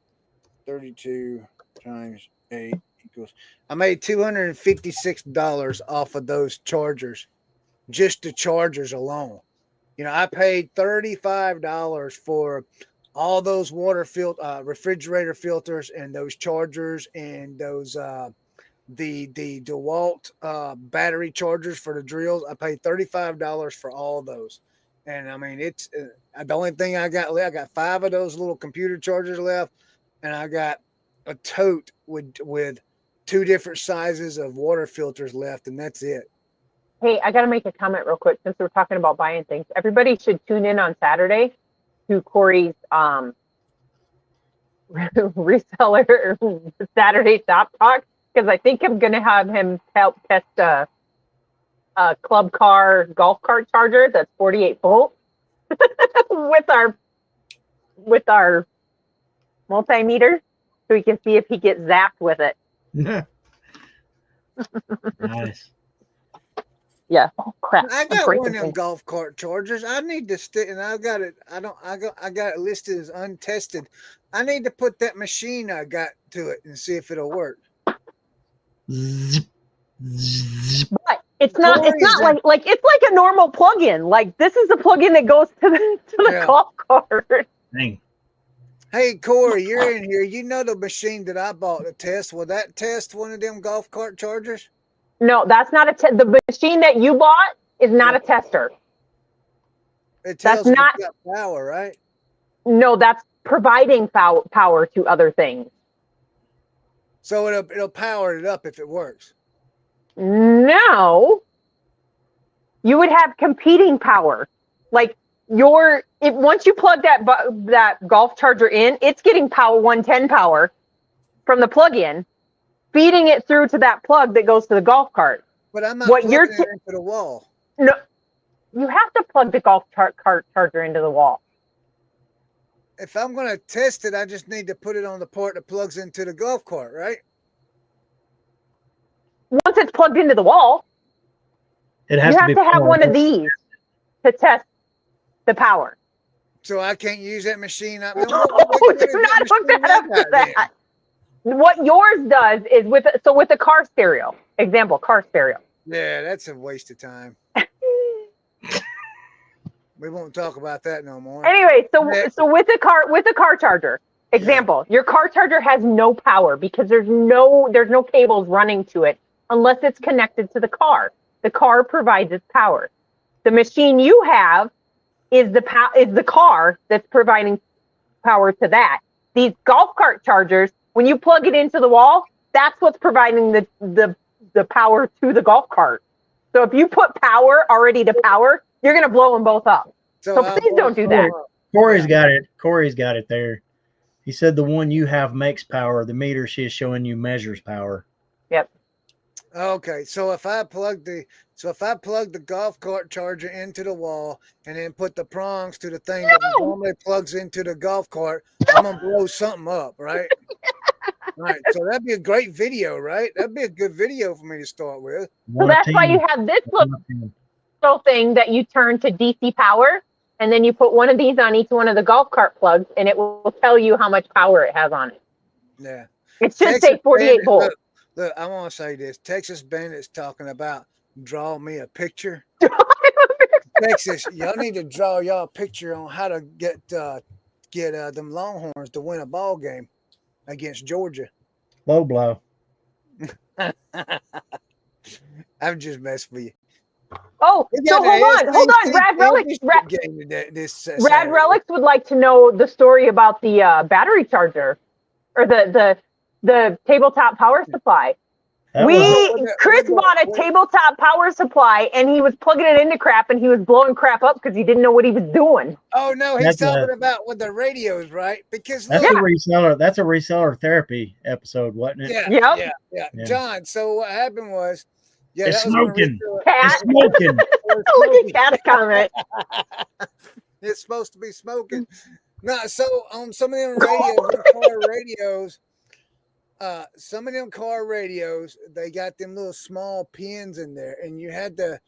32 times 8 equals. I made $256 off of those chargers, just the chargers alone. You know, I paid $35 for all those refrigerator filters and those chargers and those the DeWalt battery chargers for the drills. I paid $35 for all of those. And I mean, it's the only thing I got left. I got 5 of those little computer chargers left, and I got a tote with 2 different sizes of water filters left, and that's it. Hey, I got to make a comment real quick since we're talking about buying things. Everybody should tune in on Saturday to Corey's reseller Saturday Shop Talk, because I think I'm going to have him help test a club car golf cart charger that's 48 volt with our multimeter, so we can see if he gets zapped with it. Nice. Yeah. Oh crap! I got one of them golf cart chargers. I need to stick, and I got it. I got it listed as untested. I need to put that machine I got to it and see if it'll work. But it's not like it's like a normal plug-in. Like this is a plug-in that goes to the golf cart. Dang. Hey Corey, you're in here. You know the machine that I bought to test. Will that test one of them golf cart chargers? No, that's not the machine that you bought is not a tester. It tells it's got power, right? No, that's providing power to other things. So it'll power it up if it works. No, you would have competing power. Like once you plug that golf charger in, it's getting power 110 power from the plug-in, feeding it through to that plug that goes to the golf cart. But I'm not plugging it into the wall. No, you have to plug the golf cart charger into the wall. If I'm going to test it, I just need to put it on the part that plugs into the golf cart, right? Once it's plugged into the wall, you have to have one of these to test the power. So I can't use that machine. No, do not hook that up to that. What yours does is with the car stereo. Example, car stereo. Yeah, that's a waste of time. We won't talk about that no more. Anyway, so with the car charger, example, your car charger has no power because there's no cables running to it unless it's connected to the car. The car provides its power. The machine you have is the car that's providing power to that. These golf cart chargers, when you plug it into the wall, that's what's providing the power to the golf cart. So if you put power already to power, you're going to blow them both up. So please don't do that. Corey's got it. Corey's got it there. He said the one you have makes power. The meter she is showing you measures power. Yep. Okay, so if I plug the golf cart charger into the wall and then put the prongs to the thing that normally plugs into the golf cart, I'm gonna blow something up, right? All right, so that'd be a great video, right? That'd be a good video for me to start with. So that's why you have this little thing that you turn to DC power, and then you put one of these on each one of the golf cart plugs, and it will tell you how much power it has on it. Yeah. It should say 48 volts. Look, I want to say this. Texas Bandit's talking about draw me a picture. Texas, y'all need to draw y'all a picture on how to get them Longhorns to win a ball game against Georgia. Low blow. I'm just messing with you. Oh, so hold on. Rad Relics would like to know the story about the battery charger or the tabletop power supply. Chris bought a tabletop power supply and he was plugging it into crap and he was blowing crap up because he didn't know what he was doing. Oh no, he's talking about with the radios, right? Because that's a reseller. That's a reseller therapy episode, wasn't it? Yeah. John. So what happened was, it's smoking. Cat. It's smoking. Look at Cat's comment. It's supposed to be smoking. No, so on some of them radios, some of them car radios, they got them little small pins in there, and you had to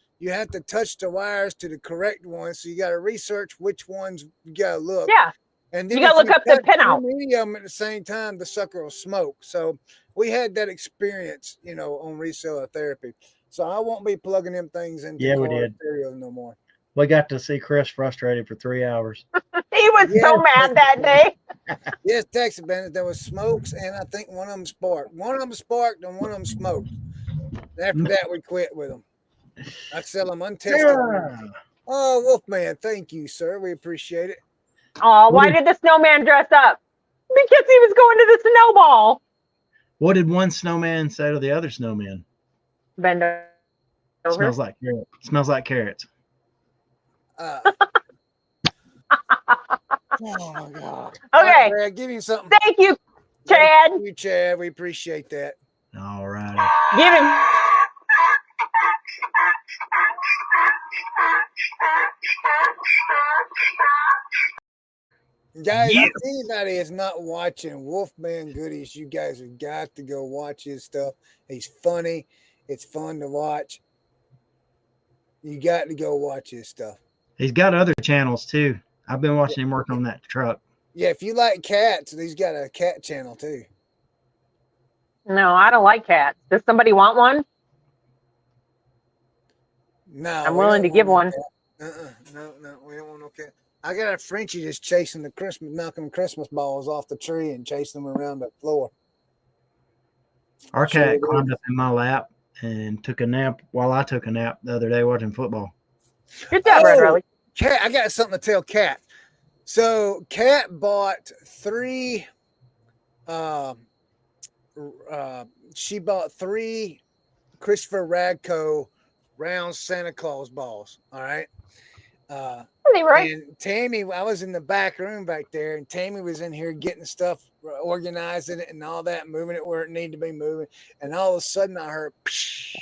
touch the wires to the correct ones. So you got to research which ones you got to look. Yeah. And then you got to look up the pinout. Medium at the same time, the sucker will smoke. So we had that experience, on reseller therapy. So I won't be plugging them things into stereo no more. We got to see Chris frustrated for 3 hours. He was so mad that day. Yes, Texas Bandit. There was smokes, and I think one of them sparked. One of them sparked, and one of them smoked. After that, we quit with them. I sell them untested. Yeah. Oh, Wolfman, thank you, sir. We appreciate it. Oh, why did the snowman dress up? Because he was going to the snowball. What did one snowman say to the other snowman? Bend over. Smells like carrots. Smells like carrots. Oh my God. Okay. Right, give him something. Thank you, Chad. Thank you, Chad. We appreciate that. All right. Give him. Guys, if anybody is not watching Wolfman Goodies, you guys have got to go watch his stuff. He's funny. It's fun to watch. You got to go watch his stuff. He's got other channels too. I've been watching him work on that truck. Yeah, if you like cats, he's got a cat channel too. No, I don't like cats. Does somebody want one? No, I'm willing to give one. No, we don't want no cat. I got a Frenchie just chasing knocking Christmas balls off the tree and chasing them around the floor. Our cat climbed up in my lap and took a nap while I took a nap the other day watching football. Good job, Red Riley. Cat, I got something to tell Cat. So Cat bought 3. She bought 3 Christopher Radko round Santa Claus balls. All right. Leroy. And Tammy, I was in the back room back there, and Tammy was in here getting stuff, organizing it and all that, moving it where it needed to be moving. And all of a sudden I heard, psh,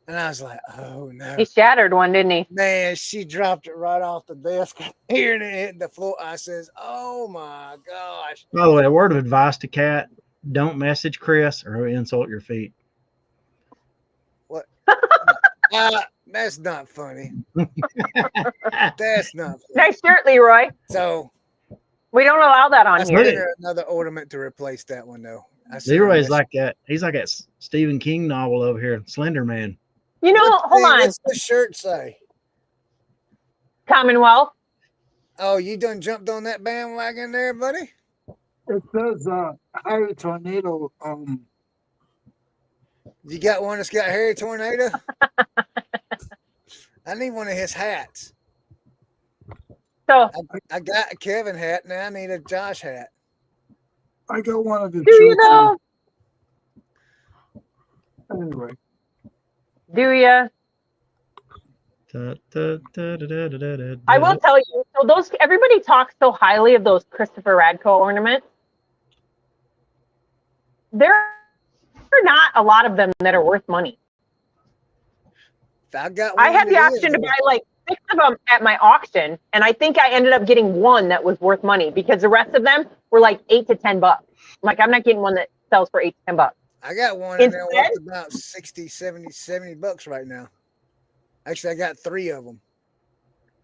and I was like, oh no. He shattered one, didn't he? Man, she dropped it right off the desk here and it hit the floor. I says, oh my gosh. By the way, a word of advice to Kat: don't message Chris or he'll insult your feet. What? That's not funny. That's not funny. Nice shirt, Leroy. So we don't allow that on here. Another ornament to replace that one, though. Leroy's like that. He's like that Stephen King novel over here, Slender Man. You know, hold on. What's the shirt say? Commonwealth. Oh, you done jumped on that bandwagon there, buddy? It says Harry Tornado. You got one that's got Harry Tornado? I need one of his hats. So I got a Kevin hat, now I need a Josh hat. I got one of the. Do you know? Anyway. Do you? I will tell you. So those, everybody talks so highly of those Christopher Radko ornaments. There are not a lot of them that are worth money. I had the option to buy like 6 of them at my auction, and I think I ended up getting one that was worth money because the rest of them were like $8 to $10. I'm like, I'm not getting one that sells for $8 to $10. I got one in there worth about 60, 70 bucks right now. Actually, I got 3 of them.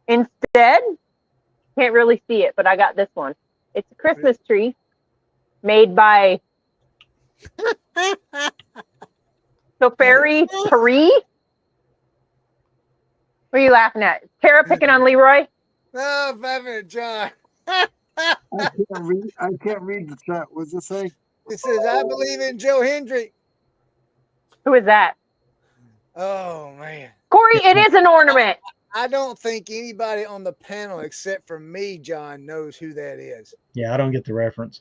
Instead, can't really see it, but I got this one. It's a Christmas tree made by Sofari Paris. What are you laughing at? Tara picking on Leroy? No, Pepper, John. I can't read the chat. What's it say? It says, I believe in Joe Hendrick. Who is that? Oh, man. Corey, it is an ornament. I don't think anybody on the panel except for me, John, knows who that is. Yeah, I don't get the reference.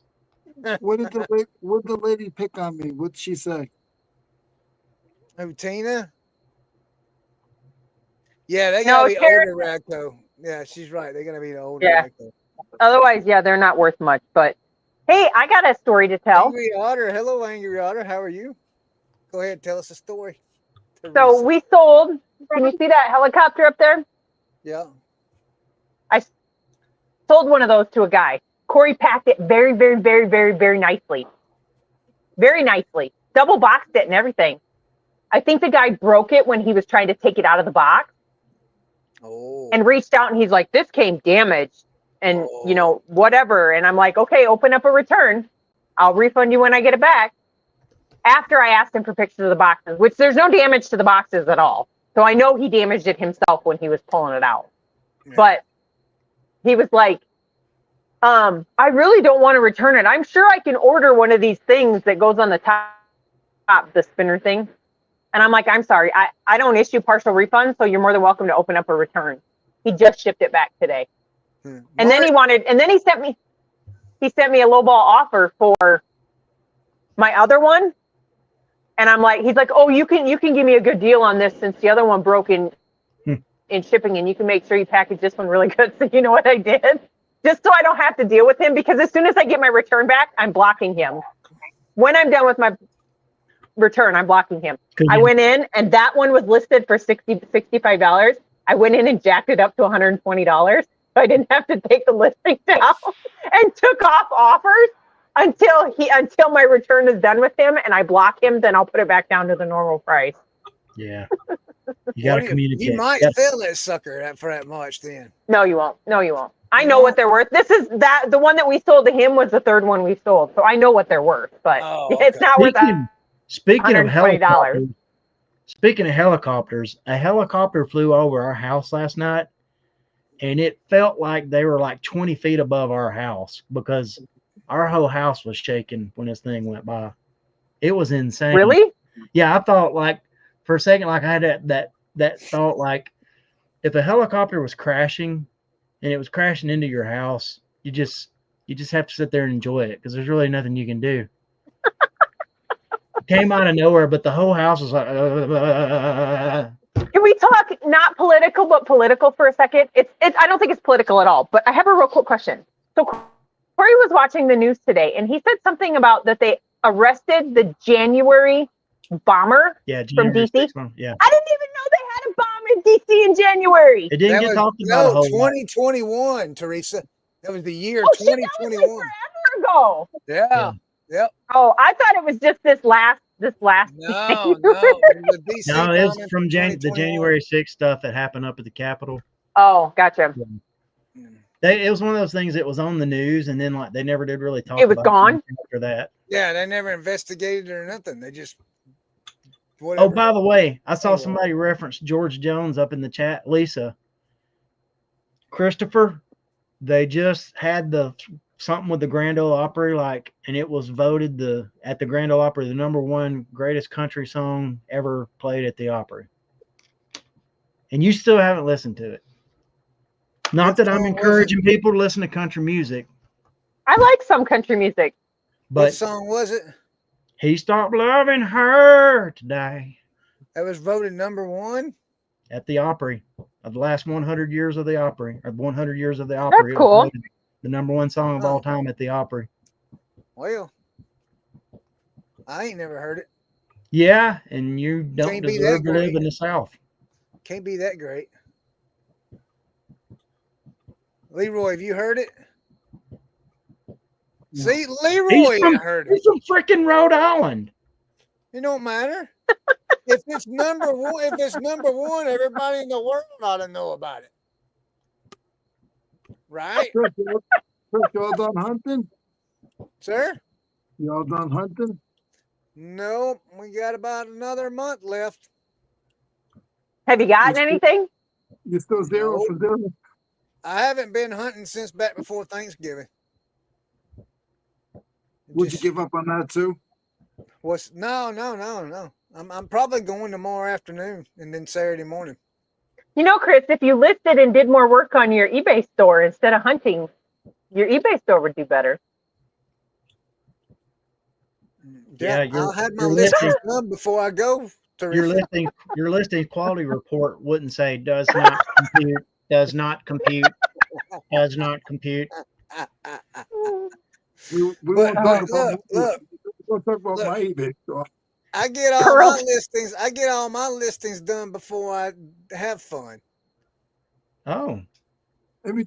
What did the lady pick on me? What'd she say? Who, Tina? Yeah, they gotta be older Radko. Yeah, she's right. They're gonna be the older Radko. Otherwise, yeah, they're not worth much. But hey, I got a story to tell. Angry Otter. Hello, Angry Otter. How are you? Go ahead, tell us a story. Teresa. So we sold. Can you see that helicopter up there? Yeah. I sold one of those to a guy. Corey packed it very, very, very, very, very nicely. Very nicely. Double boxed it and everything. I think the guy broke it when he was trying to take it out of the box. Oh. And reached out and he's like, this came damaged and, you know, whatever. And I'm like, okay, open up a return. I'll refund you when I get it back. After I asked him for pictures of the boxes, which there's no damage to the boxes at all. So I know he damaged it himself when he was pulling it out. Yeah. But he was like, I really don't want to return it. I'm sure I can order one of these things that goes on the top, the spinner thing. And I'm like, I'm sorry, I don't issue partial refunds, so you're more than welcome to open up a return. He just shipped it back today. And then he sent me a lowball offer for my other one. And I'm like, he's like, oh, you can give me a good deal on this since the other one broke in shipping, and you can make sure you package this one really good. So you know what I did? Just so I don't have to deal with him, because as soon as I get my return back, I'm blocking him. When I'm done with my return, I'm blocking him. I went in and that one was listed for $65. I went in and jacked it up to $120. So I didn't have to take the listing down and took off offers until my return is done with him and I block him, then I'll put it back down to the normal price. Yeah. You got to communicate. You might sell that sucker for that much then. No, you won't. No, you won't. I know what they're worth. The one that we sold to him was the third one we sold. So I know what they're worth, but it's not worth that. Speaking of helicopters, a helicopter flew over our house last night, and it felt like they were like 20 feet above our house because our whole house was shaking when this thing went by. It was insane. Really? Yeah, I thought like for a second, like I had that thought, like if a helicopter was crashing and it was crashing into your house, you just have to sit there and enjoy it because there's really nothing you can do. Came out of nowhere, but the whole house was like, Can we talk not political, but political for a second? I don't think it's political at all, but I have a real quick question. So Corey was watching the news today, and he said something about that they arrested the January bomber from DC. Yeah. I didn't even know they had a bomb in DC in January. It didn't get talked about a whole 2021, Teresa. That was the year 2021. That was like forever ago. Yeah. Yep. Oh, I thought it was just this last. No, it's from the January 6th stuff that happened up at the Capitol. Oh, gotcha. It was one of those things that was on the news, and then like they never did really talk. It was gone after that. Yeah, they never investigated it or nothing. They just. Whatever. Oh, by the way, I saw somebody reference George Jones up in the chat. Lisa, Christopher, they just had something with the Grand Ole Opry, and it was voted at the Grand Ole Opry the #1 greatest country song ever played at the Opry. And you still haven't listened to it. Not that I'm encouraging people to listen to country music. I like some country music. But what song was it? He Stopped Loving Her Today. That was voted #1 at the Opry of the last 100 years of the Opry, or 100 years of the Opry. That's cool. The #1 song of all time at the Opry. Well, I ain't never heard it. Yeah, and you don't deserve to live in the South. Can't be that great. Leroy, have you heard it? No. See, Leroy heard it. He's from freaking Rhode Island. It don't matter. If it's #1, everybody in the world ought to know about it. Right? Y'all done hunting? Sir? Y'all done hunting? No, we got about another month left. Have you gotten anything? You still zero for dinner? I haven't been hunting since back before Thanksgiving. Would you give up on that too? No. I'm probably going tomorrow afternoon and then Saturday morning. You know, Chris, if you listed and did more work on your eBay store instead of hunting, your eBay store would do better. Yeah, I'll have my listings done before I go. Teresa. Your listing quality report wouldn't say does not compute, does not compute, does not compute. We won't talk about my eBay store. I get all my listings. I get all my listings done before I have fun. Oh. I will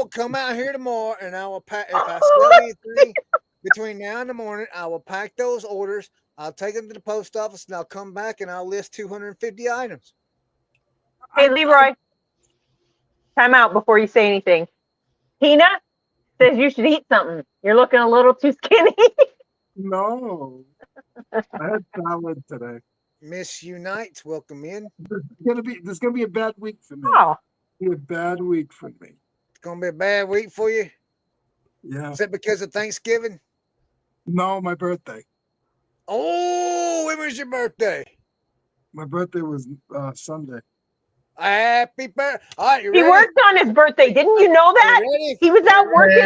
come out here tomorrow and I will pack. If I sell anything between now and the morning, I will pack those orders. I'll take them to the post office and I'll come back and I'll list 250 items. Hey, Leroy, time out before you say anything. Tina says you should eat something. You're looking a little too skinny. No. I had salad today. Miss Unites, welcome in. There's gonna be a bad week for me. Oh. It's gonna be a bad week for me. It's gonna be a bad week for you? Yeah. Is that because of Thanksgiving? No, my birthday. Oh, when was your birthday? My birthday was Sunday. Happy birthday. All right, he worked on his birthday. Didn't you know that? He was out working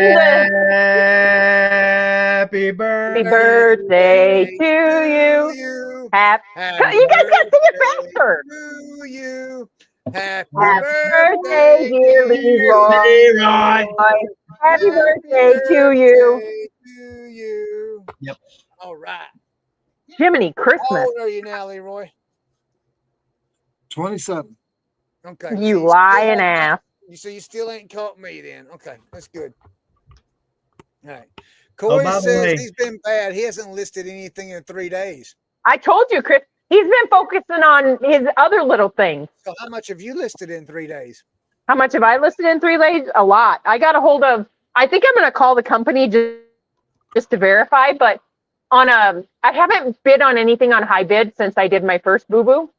Happy birthday. Happy birthday to you. Happy you guys got to sing it faster. To you. Happy birthday, dear Leroy. Happy birthday to you. Yep. All right. Jiminy Christmas. How old are you now, Leroy? 27. Okay. You lying ass. So you still ain't caught me then. Okay, that's good. All right. Corey says he's been bad. He hasn't listed anything in 3 days. I told you, Chris. He's been focusing on his other little things. So how much have you listed in 3 days? How much have I listed in 3 days? A lot. I got a hold of, I think I'm going to call the company just to verify, but I haven't bid on anything on high bid since I did my first boo-boo.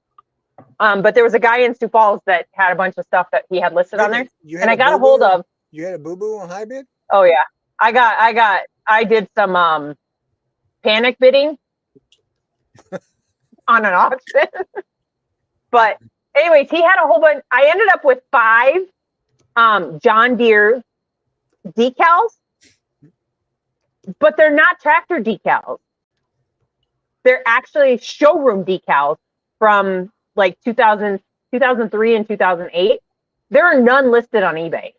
But there was a guy in Sioux Falls that had a bunch of stuff that he had listed on there. And I got a hold of. You had a boo-boo on high bid? Oh yeah. I did some panic bidding on an auction. But anyways, he had a whole bunch. I ended up with 5 John Deere decals, but they're not tractor decals. They're actually showroom decals from like 2003 and 2008, there are none listed on eBay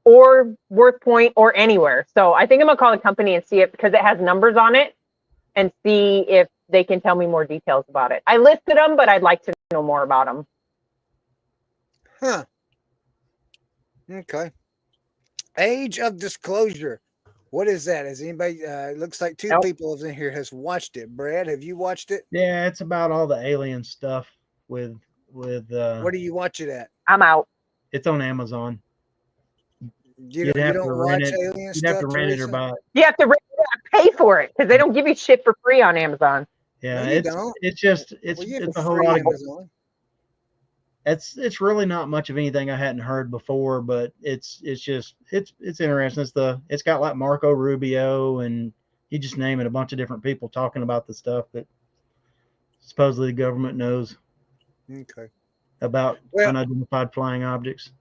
or WorthPoint or anywhere. So I think I'm gonna call the company and see it because it has numbers on it and see if they can tell me more details about it. I listed them, but I'd like to know more about them. Huh. Okay. Age of Disclosure. What is that? Has anybody? It looks like two people in here has watched it. Brad, have you watched it? Yeah, it's about all the alien stuff with. Where do you watch it at? I'm out. It's on Amazon. You don't watch alien You'd have stuff, to rent it or Teresa? buy it. You have to pay for it because they don't give you shit for free on Amazon. Yeah, No, you don't. it's just Well, it's a whole lot of. Amazon. It's really not much of anything I hadn't heard before, but it's interesting. It's got like Marco Rubio and you just name it, a bunch of different people talking about the stuff that supposedly the government knows. Okay. About unidentified flying objects.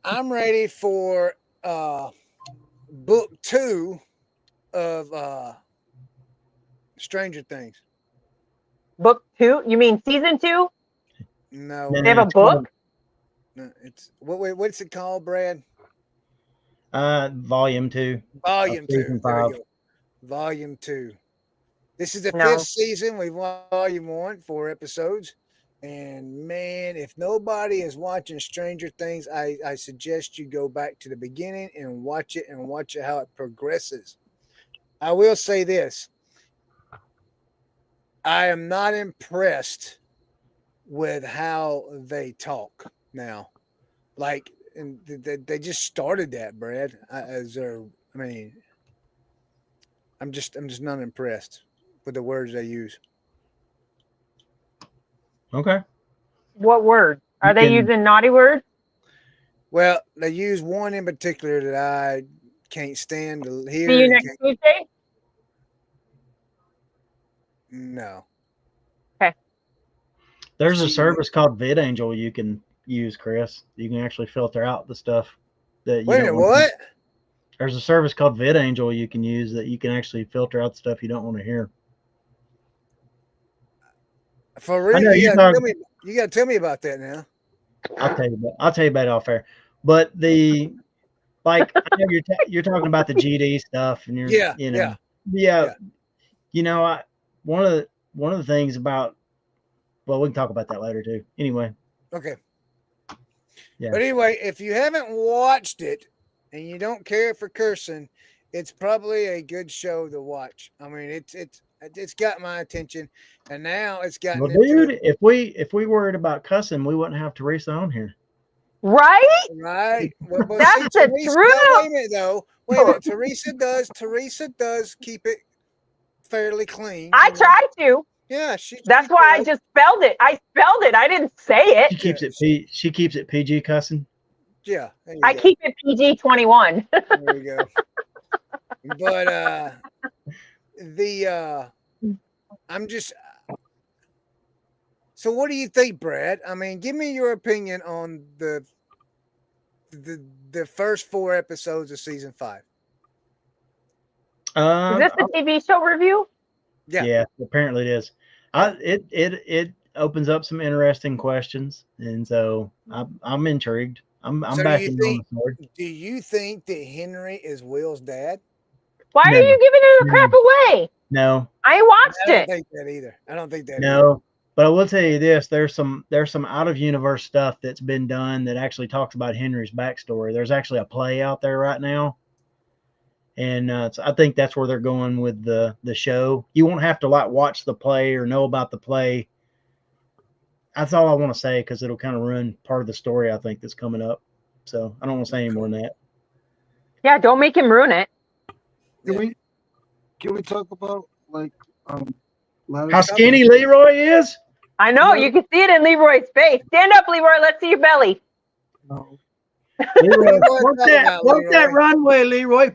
I'm ready for book 2 of Stranger Things. Book 2? You mean season 2? No. They have a book? No, it's what's it called, Brad? Volume 2. Volume 2. Season 5. There we go. Volume 2. This is the 5th season. We've watched Volume 1, 4 episodes. And man, if nobody is watching Stranger Things, I suggest you go back to the beginning and watch it how it progresses. I will say this. I am not impressed with how they talk now. Like, and they just started that, Brad. I'm just not impressed with the words they use. Okay. What word? Are they using naughty words? Well, they use one in particular that I can't stand to hear. See you next Tuesday? No. Okay. There's a service called VidAngel you can use, Chris. You can actually filter out the stuff that you Wait a minute, what? There's a service called VidAngel you can use that you can actually filter out the stuff you don't want to hear. For real? You gotta tell me about that now. I'll tell you about it off air. But I know you're talking about the GD stuff, and one of the things about, well, we can talk about that later too. Anyway. Okay. Yeah. But anyway, if you haven't watched it and you don't care for cursing, it's probably a good show to watch. I mean, it's got my attention, and now it's gotten. Well, dude, if we worried about cussing, we wouldn't have Teresa on here. Right? Right. Well, that's the truth. Wait a minute, though. Wait a minute. Teresa does keep it fairly clean. I try to. Yeah, that's why I just spelled it. I spelled it. I didn't say it. She keeps it PG cussing. Yeah. I keep it PG 21. There you go. But I'm just. So what do you think, Brad? I mean, give me your opinion on the first 4 episodes of season 5. Is this the TV show review? Yeah, apparently it is. It opens up some interesting questions, and so I'm intrigued. I'm backing on the sword. Do you think that Henry is Will's dad? Why are you giving the crap away? No, I watched it. I don't think that either. I don't think that. No, but I will tell you this: there's some out of universe stuff that's been done that actually talks about Henry's backstory. There's actually a play out there right now. And so I think that's where they're going with the show. You won't have to watch the play or know about the play. That's all I want to say because it'll kind of ruin part of the story I think that's coming up. So I don't want to say any more than that. Yeah, don't make him ruin it. Can we talk about how skinny Leroy is? I know, you can see it in Leroy's face. Stand up, Leroy. Let's see your belly. No. Leroy, work that runway, Leroy.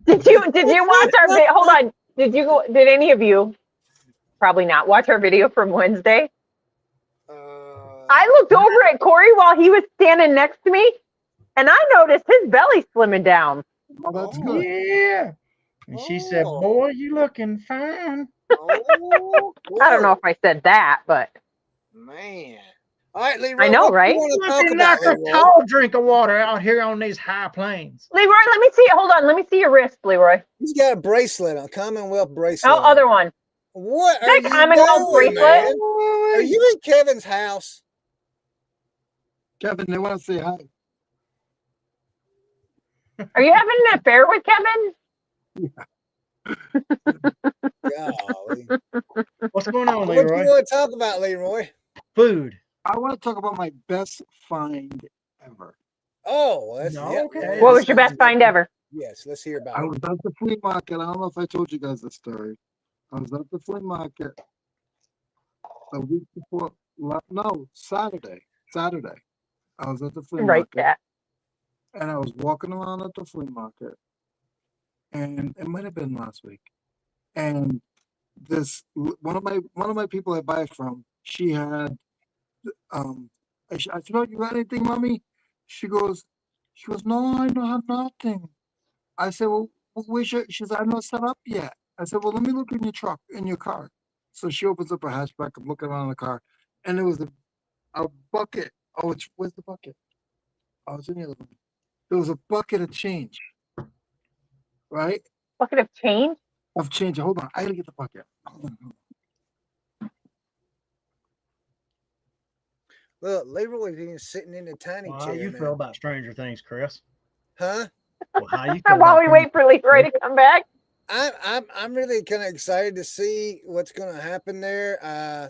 Did you watch our video? Hold on. Did any of you, probably not, watch our video from Wednesday? I looked over at Corey while he was standing next to me, and I noticed his belly slimming down. Oh, that's good. Yeah. And she said, "Boy, you looking fine." I don't know if I said that, but man. All right, Leroy. I know, what right? Do you want to talk Nothing about, like a Leroy? tall drink of water out here on these high plains. Leroy, let me see it. Hold on. Let me see your wrist, Leroy. He's got a bracelet on, Commonwealth bracelet. Oh, other one. What Is are that you Commonwealth doing, bracelet? man? Are you in Kevin's house? Kevin, they want to say hi. Are you having an affair with Kevin? Golly. What's going on, What do Leroy? you want to talk about, Leroy? Food. I want to talk about my best find ever. Oh, that's Okay. What was your best find ever? Yes, let's hear about I it. was at the flea market. I don't know if I told you guys this story. I was at the flea market a week before. No, Saturday. I was at the flea Right, market, that. and I was walking around at the flea market, and it might have been last week. And this one of my people I buy from, she had I said, "Oh, you got anything, mommy?" She goes, "No, I don't have nothing." I said, "Well, where's your?" She said, "I'm not set up yet." I said, "Well, let me look in your car." So she opens up her hatchback. I'm looking around the car, and there was a bucket. Oh, where's the bucket? Oh, it's in the other one. There was a bucket of change, right? Bucket of change? Of change. Hold on, I gotta get the bucket. Hold on. Look, Leroy's even sitting in the tiny Well, how chair. you Man. feel about Stranger Things, Chris? Huh? Well, how you feel While about we wait for Leroy to come back. I'm really kind of excited to see what's going to happen there. I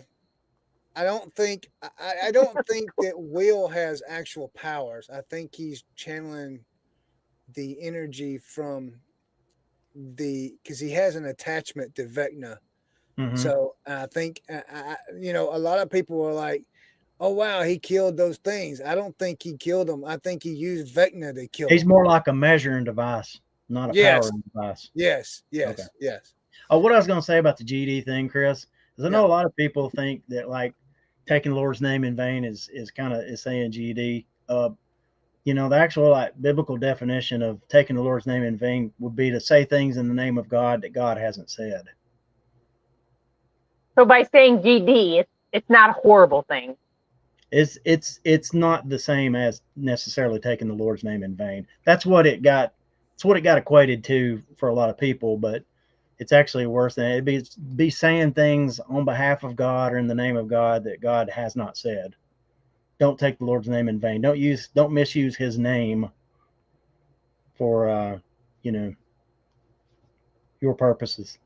don't think that Will has actual powers. I think he's channeling the energy from because he has an attachment to Vecna. Mm-hmm. So I think a lot of people were like, "Oh wow, he killed those things." I don't think he killed them. I think he used Vecna to kill them. He's more like a measuring device, not a powering device. Yes. Okay. Oh, what I was going to say about the GD thing, Chris, is I know a lot of people think that like taking the Lord's name in vain is kind of saying GD. The actual like biblical definition of taking the Lord's name in vain would be to say things in the name of God that God hasn't said. So by saying GD, it's not a horrible thing. It's not the same as necessarily taking the Lord's name in vain. That's what it got. It's what it got equated to for a lot of people, but it's actually worse than it. It'd be saying things on behalf of God or in the name of God that God has not said. Don't take the Lord's name in vain. Don't misuse His name for your purposes.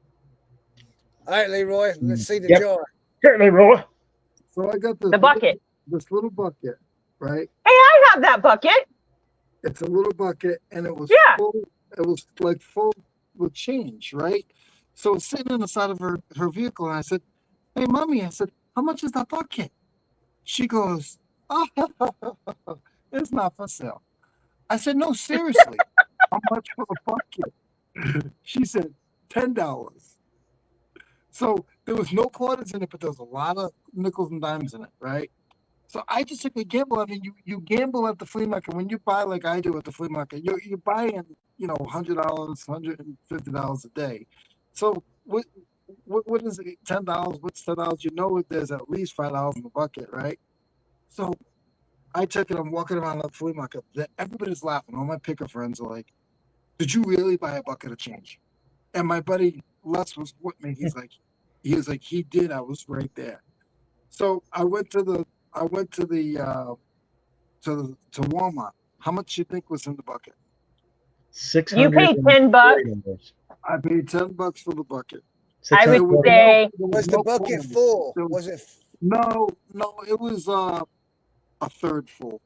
All right, Leroy. Let's see the jar. Here, Leroy. So I got the bucket. This little bucket, right? Hey, I have that bucket. It's a little bucket, and it was full. It was like full with change, right? So it's sitting on the side of her vehicle, and I said, "Hey, mommy," I said, "how much is that bucket?" She goes, "Oh, it's not for sale." I said, "No, seriously, how much for the bucket?" She said, $10. So there was no quarters in it, but there was a lot of nickels and dimes in it, right? So I just took a gamble. I mean, you gamble at the flea market when you buy like I do at the flea market. You're buying, $100, $150 a day. So what is it? $10? What's $10? You know there's at least $5 in the bucket, right? So I took it. I'm walking around the flea market. Everybody's laughing. All my picker friends are like, "Did you really buy a bucket of change?" And my buddy Les was with me. He was like, he did. I was right there. So I went to Walmart. How much you think was in the bucket? $600. You paid $10. I paid $10 for the bucket. I would say. Was the bucket full? Was it? No, it was a third full.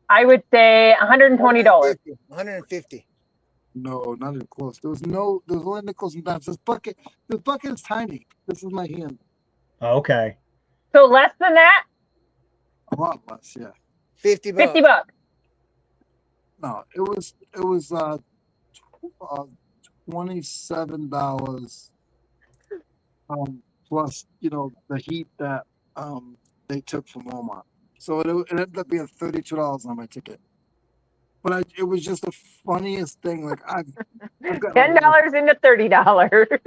I would say $120. $150. No, not even close. There was only nickels and dimes. This bucket is tiny. This is my hand. Okay. So less than that? A lot less, yeah. $50. $50. No, it was $27. Plus, the heat that they took from Walmart. So it ended up being $32 on my ticket. But it was just the funniest thing. Like I've got $10 into $30.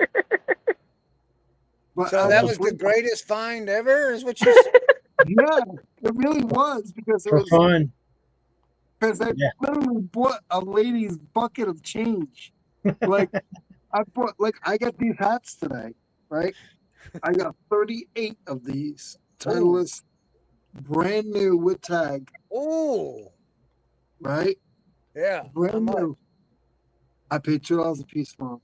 But So that was the greatest find ever, is what you said? Yeah, it really was because it For was fun. because I literally bought a lady's bucket of change. Like I got these hats today, right? I got 38 of these Titleist, brand new with tag. Oh, right? Yeah, Brand new. I paid $2 a piece for them.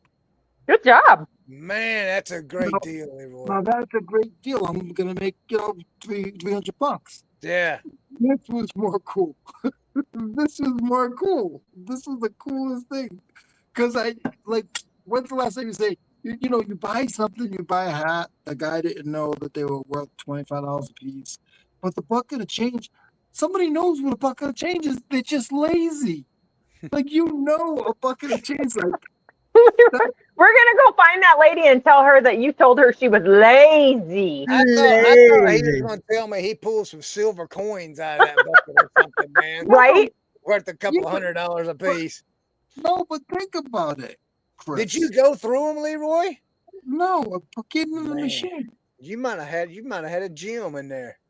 Good job. Man, that's a great deal, Leroy. Now that's a great deal. I'm gonna make $300. Yeah. This was more cool. This was more cool. This was the coolest thing. Cause when's the last time you say, you buy something, you buy a hat, the guy didn't know that they were worth $25 a piece. But the bucket of change, somebody knows what a bucket of change is. They're just lazy. Like a bucket of change, We're gonna go find that lady and tell her that you told her she was lazy. I thought he was gonna tell me he pulled some silver coins out of that bucket or something, man. Right? Worth a couple $100 a piece. No, but think about it, Chris. Did you go through them, Leroy? No, I put it in the machine. You might have had a gem in there.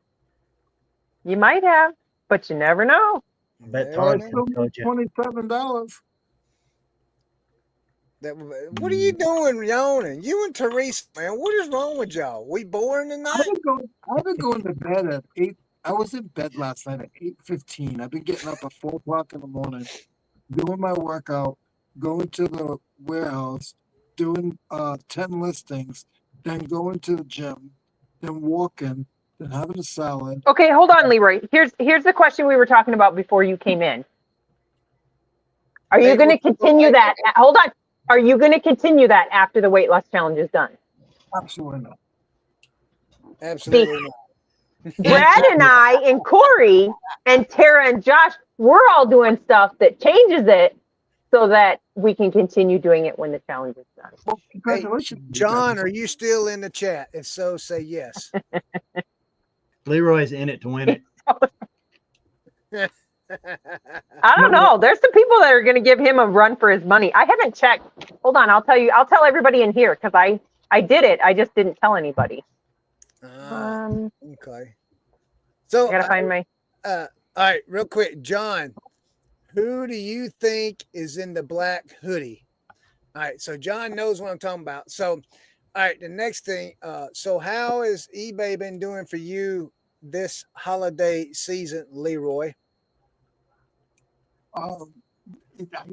You might have, but you never know. I bet $27. What are you doing, yawning? You and Teresa, man. What is wrong with y'all? We boring tonight? I've been going to bed at 8. I was in bed last night at 8:15. I've been getting up at 4 o'clock in the morning, doing my workout, going to the warehouse, doing 10 listings, then going to the gym, then walking, then having a salad. Okay, hold on, Leroy. Here's the question we were talking about before you came in. Are you going to continue that? Hold on. Are you going to continue that after the weight loss challenge is done? Absolutely not. Absolutely not. Brad and I and Corey and Tara and Josh, we're all doing stuff that changes it so that we can continue doing it when the challenge is done. Well, congratulations. Hey, John, are you still in the chat? If so, say yes. Leroy's in it to win it. I don't know. There's some people that are going to give him a run for his money. I haven't checked. Hold on. I'll tell everybody in here because I did it. I just didn't tell anybody. Okay. So I got to find my. All right, real quick. John, who do you think is in the black hoodie? All right. So John knows what I'm talking about. So, all right. The next thing. So how has eBay been doing for you this holiday season, Leroy? I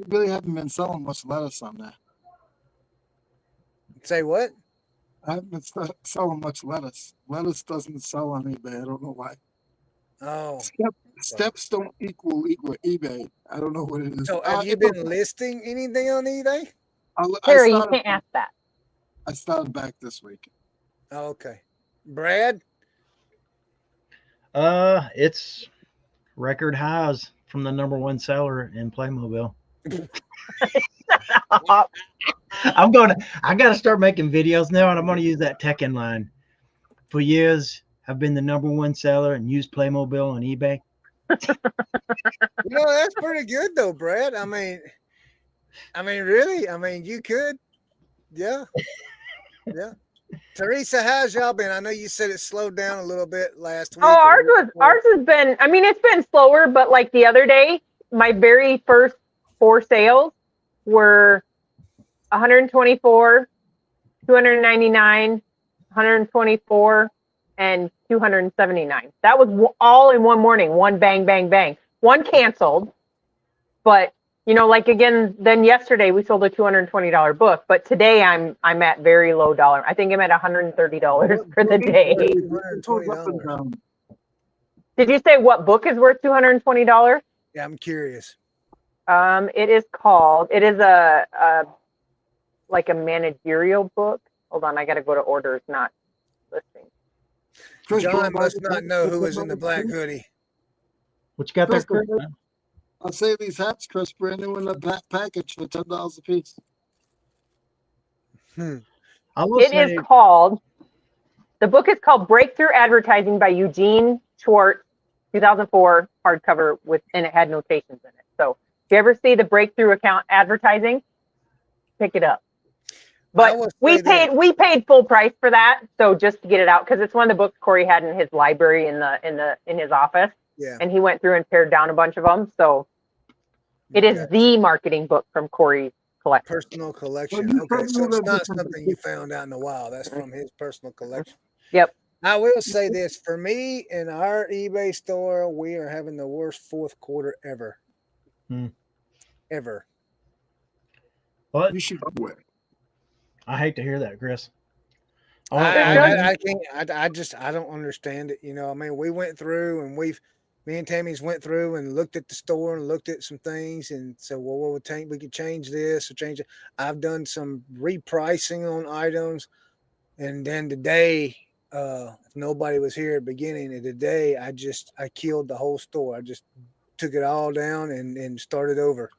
really haven't been selling much lettuce on there. Say what? I haven't been selling much lettuce. Lettuce doesn't sell on eBay. I don't know why. Oh. Steps don't equal eBay. I don't know what it is. So have you been listing anything on eBay? Terry, you can't ask that. I started back this week. Oh, okay. Brad? It's record highs from the #1 seller in Playmobil. I got to start making videos now, and I'm going to use that Pickin line. For years, I've been the #1 seller and used Playmobil on eBay. That's pretty good though, Brad. I mean, really? I mean, you could. Yeah. Yeah. Teresa, how's y'all been? I know you said it slowed down a little bit last week. Oh, ours has been, I mean, it's been slower, but like the other day, my very first 4 sales were 124, 299, 124, and 279. That was all in one morning, one bang, bang, bang. One canceled, but like again, then yesterday we sold a $220 book, but today I'm at very low dollar. I think I'm at $130 for the day. $220. Did you say what book is worth $220? Yeah, I'm curious. It is a like a managerial book. Hold on, I got to go to orders, not listing. John must not know who was in the black hoodie. What you got there, Chris? I'll say these hats, Chris, brand new in the black package for $10 a piece. The book is called Breakthrough Advertising by Eugene Schwartz, 2004 hardcover and it had notations in it. So if you ever see the Breakthrough account advertising, pick it up. But we paid full price for that. So just to get it out, because it's one of the books Corey had in his library in his office. Yeah. And he went through and pared down a bunch of them. So it is the marketing book from Corey's collection. Personal collection. Okay. So it's not something you found out in the wild. That's from his personal collection. Yep. I will say this, for me in our eBay store, we are having the worst fourth quarter ever. Ever. What? You should quit. I hate to hear that, Chris. I can't. I don't understand it. You know, I mean, we went through and me and Tammy's went through and looked at the store and looked at some things and said, well, we could change this or change it. I've done some repricing on items, and then today, if nobody was here at the beginning of the day, I killed the whole store. I just took it all down and started over.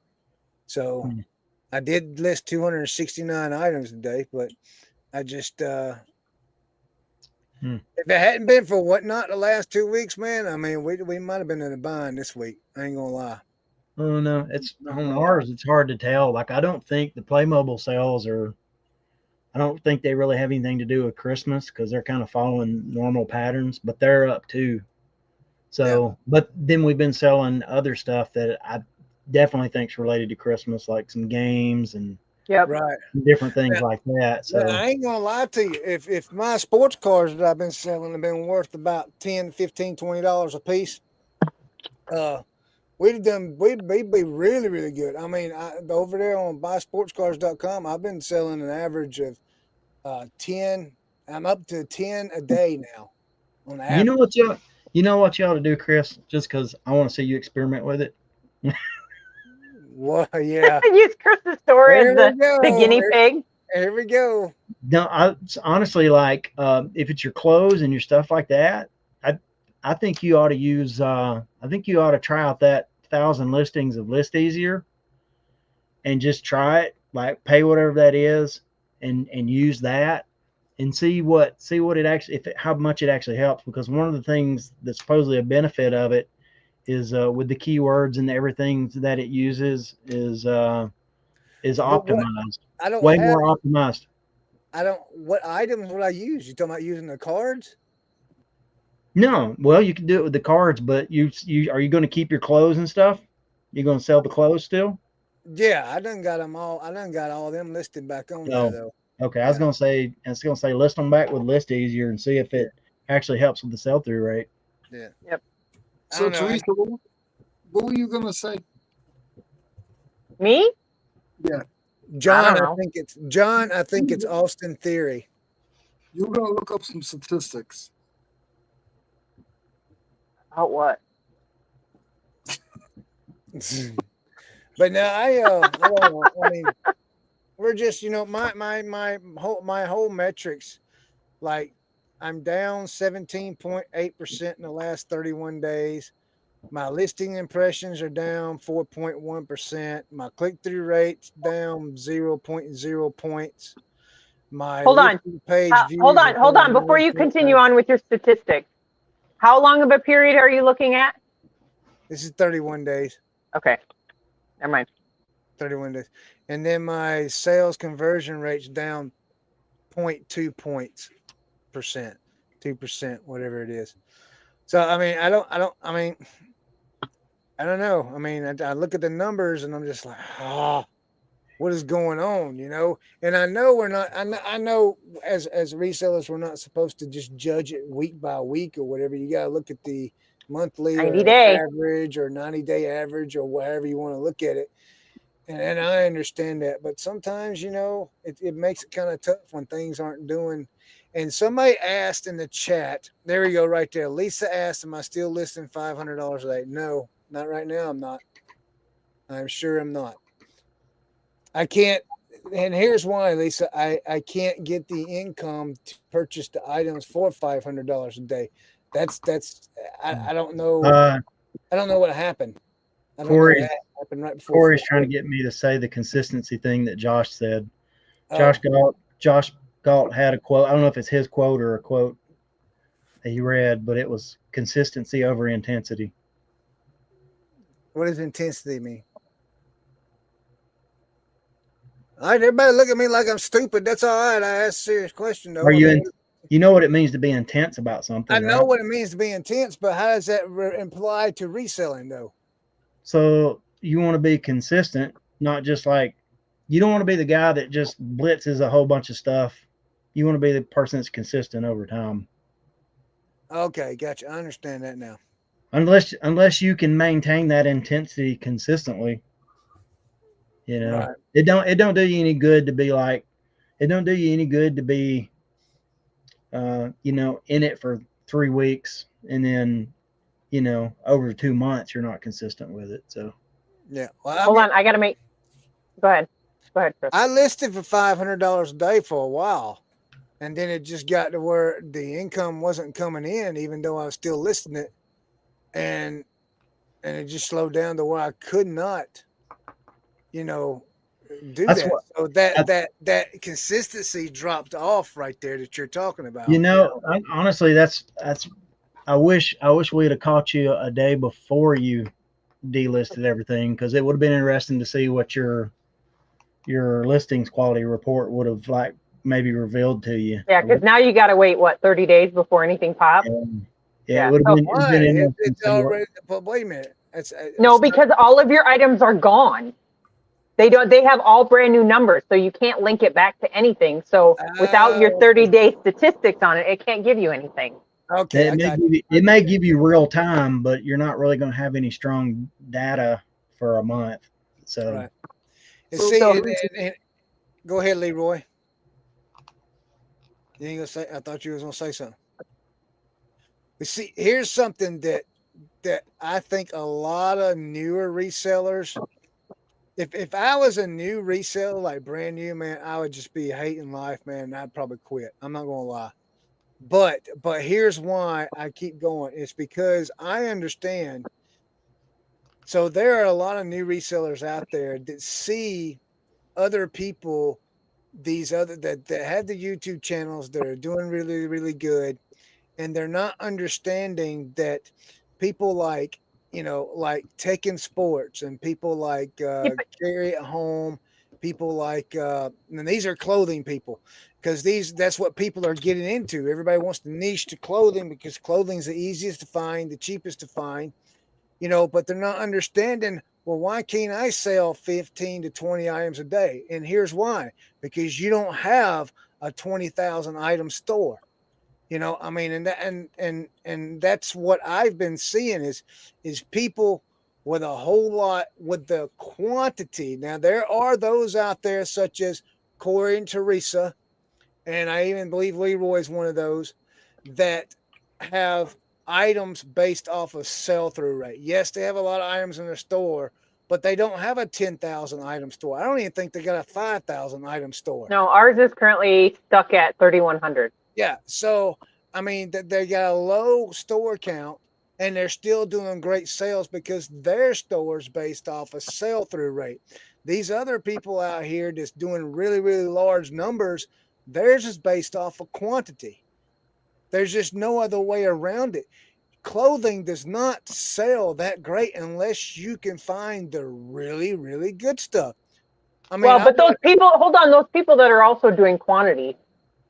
So I did list 269 items today, but I just if it hadn't been for Whatnot the last 2 weeks, man, I mean, we might have been in a bind this week. I ain't gonna lie. Oh no, it's on ours. It's hard to tell. Like, I don't think the Playmobil sales I don't think they really have anything to do with Christmas because they're kind of following normal patterns, but they're up too. So, But then we've been selling other stuff that I definitely think is related to Christmas, like some games and different things like that. So I ain't gonna lie to you. If my sports cars that I've been selling have been worth about $10, $15, $20 a piece, we'd be really, really good. I mean, over there on buysportscars.com, I've been selling an average of 10. I'm up to 10 a day now on average. You know what you ought to do, Chris, just because I want to see you experiment with it. Well, yeah. Use Chris's story as the guinea pig. Here we go. No, honestly, like if it's your clothes and your stuff like that, I think you ought to use. I think you ought to try out that 1,000 listings of List Easier, and just try it. Like, pay whatever that is, and use that, and see what it actually how much it actually helps. Because one of the things that's supposedly a benefit of it is with the keywords and everything that it uses is optimized. Way more optimized. What items would I use? You talking about using the cards? No, well, you can do it with the cards, but you are you going to keep your clothes and stuff? You going to sell the clothes still? Yeah, I done got them all. I done got all them listed back on there though. Okay, I was going to say list them back with List Easier and see if it actually helps with the sell through rate. Yeah. Yep. So Teresa, what were you going to say? Me? Yeah. John, I think it's Austin Theory. You're going to look up some statistics. About what? But no, I mean, we're just, my whole metrics, like, I'm down 17.8% in the last 31 days. My listing impressions are down 4.1%. My click-through rate's down 0.0 points. My hold on. Hold on. Before you continue on with your statistics, how long of a period are you looking at? This is 31 days. Okay. Never mind. 31 days. And then my sales conversion rate's down 0.2 points percent, 2%, whatever it is. So, I mean, I don't know. I mean, I look at the numbers and I'm just like, what is going on, And I know we're not, I know as resellers, we're not supposed to just judge it week by week or whatever. You got to look at the monthly 90-day average or 90-day average or whatever you want to look at it. And I understand that, but sometimes, it makes it kind of tough when things aren't doing. And somebody asked in the chat, there we go, right there. Lisa asked, am I still listing $500 a day? No, not right now. I'm not. I'm sure I'm not. I can't. And here's why, Lisa. I can't get the income to purchase the items for $500 a day. I don't know. I don't know what happened. I don't know what happened right before. Corey's trying to get me to say the consistency thing that Josh said. Josh Galt had a quote. I don't know if it's his quote or a quote that he read, but it was consistency over intensity. What does intensity mean? All right, everybody look at me like I'm stupid. That's all right. I asked a serious question though. Are you you know what it means to be intense about something? I know right? what it means to be intense, but how does that imply to reselling though? So you want to be consistent, not just like, you don't want to be the guy that just blitzes a whole bunch of stuff. You want to be the person that's consistent over time. Okay, gotcha. I understand that now. Unless you can maintain that intensity consistently, you know, Right. it don't do you any good to be like, it don't do you any good to be, you know, in it for 3 weeks and then, you know, over 2 months you're not consistent with it. So Yeah. Well, Hold on, I gotta make. Go ahead, Chris. I listed for $500 a day for a while, and then it just got to where the income wasn't coming in, even though I was still listing it, and it just slowed down to where I could not, you know, do that's that. what, So that consistency dropped off right there that you're talking about. you know, honestly, that's I wish we'd have caught you a day before you delisted everything, because it would have been interesting to see what your listings quality report would have like maybe revealed to you. Yeah, because now you got to wait, what, 30 days before anything pops? Yeah, it would have been interesting. It's already. But wait a minute. No, because all of your items are gone. They have all brand new numbers, so you can't link it back to anything. So without your 30-day statistics on it, it can't give you anything. Okay, it may give you real time, but you're not really going to have any strong data for a month. So, right. See, go ahead, Leroy. You ain't gonna say? I thought you was gonna say something. But see, here's something that I think a lot of newer resellers. If I was a new reseller, like brand new, man, I would just be hating life, man. And I'd probably quit. I'm not gonna lie. But here's why I keep going. It's because I understand. So there are a lot of new resellers out there that see other people, these other that have the YouTube channels that are doing really, really good, and they're not understanding that people like, like Taking Sports and people like Carry at Home, people like and these are clothing people, because that's what people are getting into. Everybody wants to niche to clothing because clothing's the easiest to find, the cheapest to find, but they're not understanding, well, why can't I sell 15 to 20 items a day? And here's why: because you don't have a 20,000 item store. I mean, and that's what I've been seeing is people with a whole lot with the quantity. Now there are those out there such as Corey and Teresa, and I even believe Leroy is one of those that have items based off of sell-through rate. Yes, they have a lot of items in their store, but they don't have a 10,000 item store. I don't even think they got a 5,000 item store. No, ours is currently stuck at 3,100. Yeah. So, I mean, they got a low store count and they're still doing great sales because their store's based off a sell-through rate. These other people out here that's doing really, really large numbers, theirs is based off of quantity. There's just no other way around it. Clothing does not sell that great unless you can find the really, really good stuff. I mean, but those people, hold on, those people that are also doing quantity,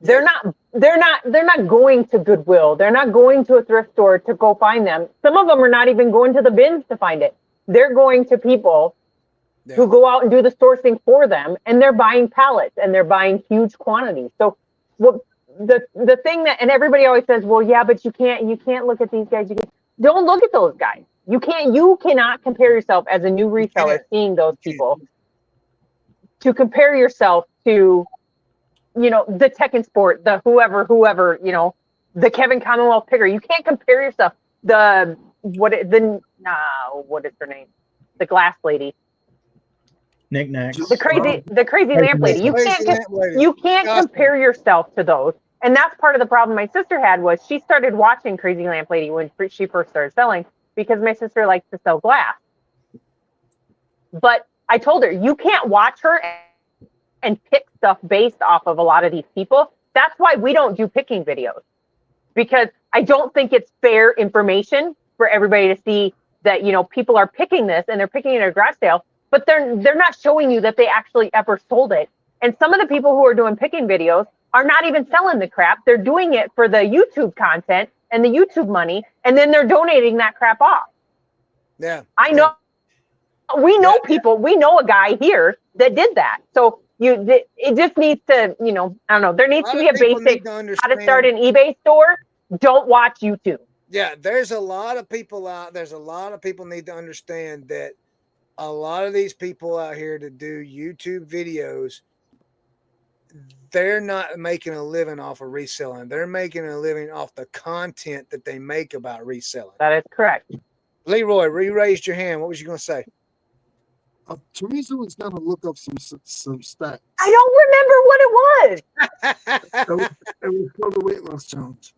they're not going to Goodwill. They're not going to a thrift store to go find them. Some of them are not even going to the bins to find it. They're going to people who go out and do the sourcing for them, and they're buying pallets and they're buying huge quantities. So the thing that, and everybody always says, well, yeah, but you can't look at these guys. Don't look at those guys. You cannot compare yourself as a new reseller seeing those people to compare yourself to, the Tech and Sport, the whoever, the Kevin Commonwealth Picker. You can't compare yourself. What is her name? The glass lady. Knickknacks. The crazy lamp lady. You can't compare yourself to those. And that's part of the problem my sister had was she started watching Crazy Lamp Lady when she first started selling because my sister likes to sell glass. But I told her, you can't watch her and pick stuff based off of a lot of these people. That's why we don't do picking videos, because I don't think it's fair information for everybody to see that, people are picking this and they're picking it at a garage sale, but they're not showing you that they actually ever sold it And some of the people who are doing picking videos are not even selling the crap. They're doing it for the YouTube content and the YouTube money, and then they're donating that crap off. Yeah. I know. We know people. We know a guy here that did that. So it just needs to, I don't know. There needs to be a basic how to start an eBay store. Don't watch YouTube. Yeah, there's a lot of people out. There's a lot of people need to understand that a lot of these people out here that do YouTube videos, they're not making a living off of reselling. They're making a living off the content that they make about reselling. That is correct. Leroy, you raised your hand. What was you going to say? Teresa was going to look up some stats. I don't remember what it was. It was for the weight loss challenge.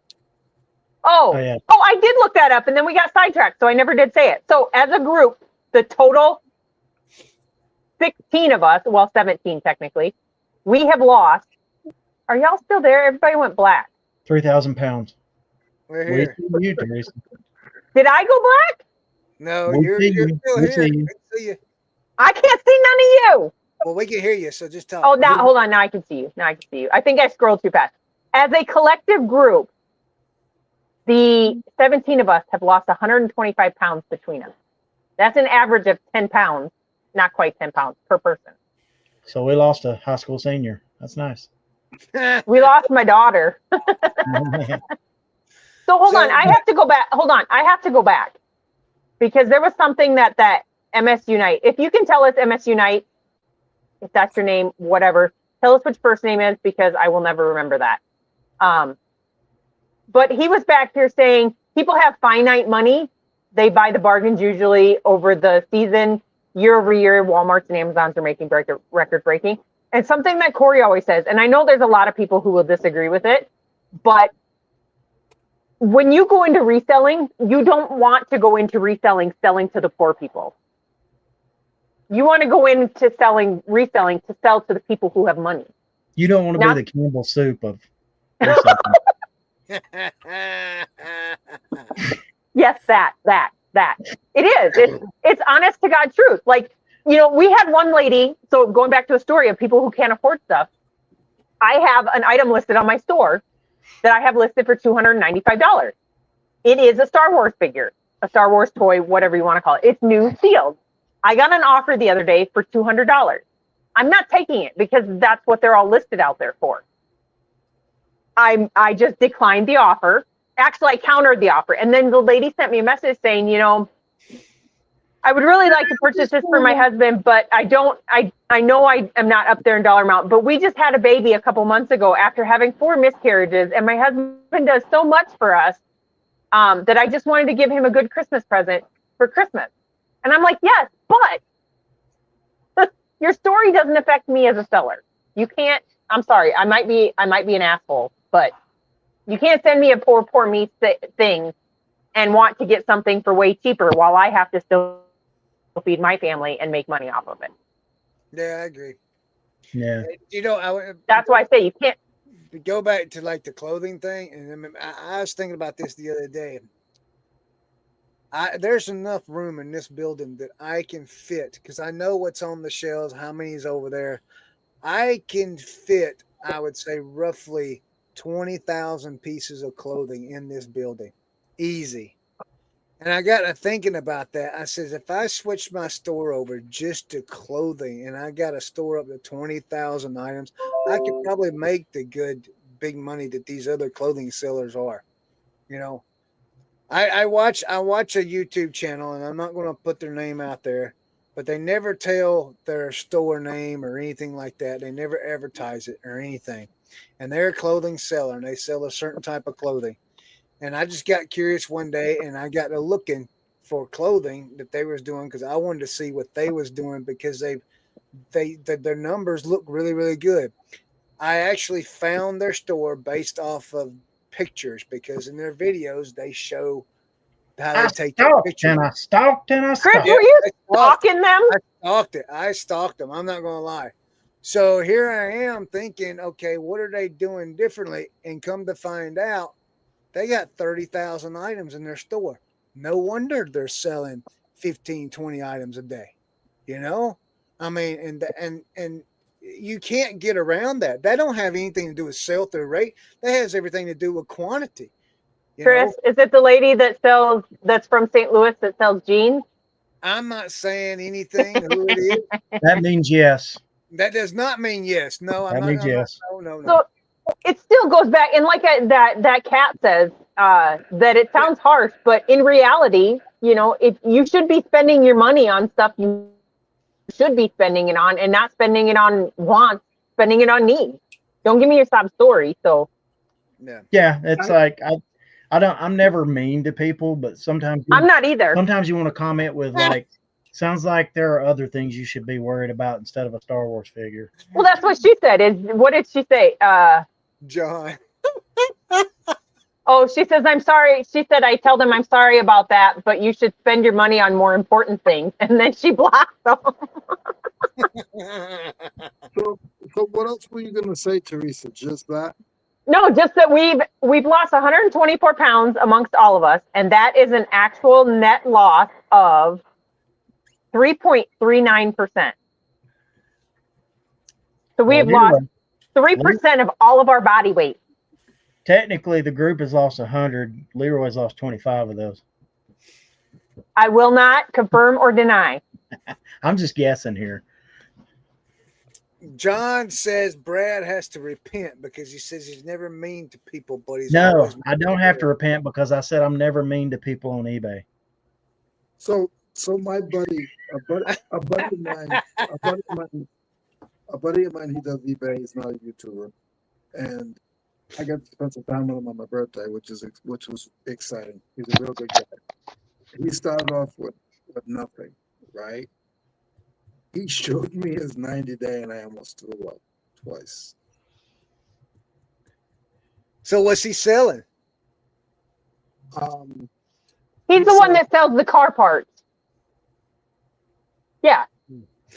Oh, I did look that up, and then we got sidetracked, so I never did say it. So as a group, the total 16 of us, well, 17 technically, we have lost. Are y'all still there? Everybody went black. 3,000 pounds. We're here. You, Teresa. Did I go black? No, you're still here. See you. I can't see none of you. Well, we can hear you, so just talk. Oh, now hold on. Now I can see you. I think I scrolled too fast. As a collective group, the 17 of us have lost 125 pounds between us. That's an average of 10 pounds, not quite 10 pounds per person. So we lost a high school senior. That's nice. We lost my daughter. So hold on. I have to go back. Hold on. I have to go back because there was something that MS Unite. If you can tell us MS Unite, if that's your name, whatever, tell us which first name is because I will never remember that. But he was back here saying people have finite money. They buy the bargains usually over the season. Year over year, Walmarts and Amazons are making record breaking. And something that Corey always says, and I know there's a lot of people who will disagree with it, but when you go into reselling, you don't want to go into selling to the poor people. You want to go into reselling to sell to the people who have money. You don't want to be the Campbell soup of reselling. Yes, that. It is. It's honest to God truth. Like, we had one lady, so going back to a story of people who can't afford stuff, I have an item listed on my store that I have listed for $295. It is a Star Wars figure, a Star Wars toy, whatever you want to call it. It's new sealed. I got an offer the other day for $200. I'm not taking it because that's what they're all listed out there for. I just declined the offer. Actually, I countered the offer. And then the lady sent me a message saying, I would really like to purchase this for my husband, but I know I am not up there in dollar amount, but we just had a baby a couple months ago after having 4 miscarriages. And my husband does so much for us that I just wanted to give him a good Christmas present for Christmas. And I'm like, yes, but your story doesn't affect me as a seller. You can't, I'm sorry, I might be an asshole, but you can't send me a poor me thing and want to get something for way cheaper while I have to still feed my family and make money off of it. Yeah, I agree. Yeah. That's why I say you can't go back to like the clothing thing. And I was thinking about this the other day. There's enough room in this building that I can fit because I know what's on the shelves, how many is over there. I can fit, I would say, roughly 20,000 pieces of clothing in this building. Easy. And I got to thinking about that. I says, if I switch my store over just to clothing and I got to store up to 20,000 items, I could probably make the good big money that these other clothing sellers are. I watch a YouTube channel, and I'm not going to put their name out there, but they never tell their store name or anything like that. They never advertise it or anything. And they're a clothing seller, and they sell a certain type of clothing. And I just got curious one day, and I got to looking for clothing that they was doing because I wanted to see what they was doing because their numbers look really, really good. I actually found their store based off of pictures because in their videos they show how they take their pictures. And I stalked. Chris, were you stalking them? I stalked them. I'm not going to lie. So here I am thinking, okay, what are they doing differently? And come to find out, they got 30,000 items in their store. No wonder they're selling 15, 20 items a day. I mean, and you can't get around that. That don't have anything to do with sell-through rate. That has everything to do with quantity. Chris, is it the lady that's from St. Louis that sells jeans? I'm not saying anything who it is. That means yes. That does not mean yes. No, I'm that not. Means yes. No. So it still goes back, and like that cat says, that it sounds harsh, but in reality, if you should be spending your money on stuff you should be spending it on, and not spending it on wants, spending it on needs. Don't give me your sob story. So yeah, it's like I'm never mean to people, but sometimes I'm not either. Sometimes you want to comment with like, sounds like there are other things you should be worried about instead of a Star Wars figure. Well, that's what she said. What did she say? John. Oh, she says, I'm sorry. She said, I tell them I'm sorry about that, but you should spend your money on more important things. And then she blocked them. So what else were you going to say, Teresa? Just that? No, just that we've lost 124 pounds amongst all of us, and that is an actual net loss of 3.39%. So we have lost 3% of all of our body weight. Technically, the group has lost 100. Leroy's lost 25 of those. I will not confirm or deny. I'm just guessing here. John says Brad has to repent because he says he's never mean to people, but he's no. I don't have to repent because I said I'm never mean to people on eBay. So my buddy, a buddy of mine, he does eBay. He's not a YouTuber, and I got to spend some time with him on my birthday, which was exciting. He's a real good guy. He started off with nothing, right? He showed me his 90-day, and I almost threw up twice. So what's he selling? He's the one that sells the car parts. Yeah.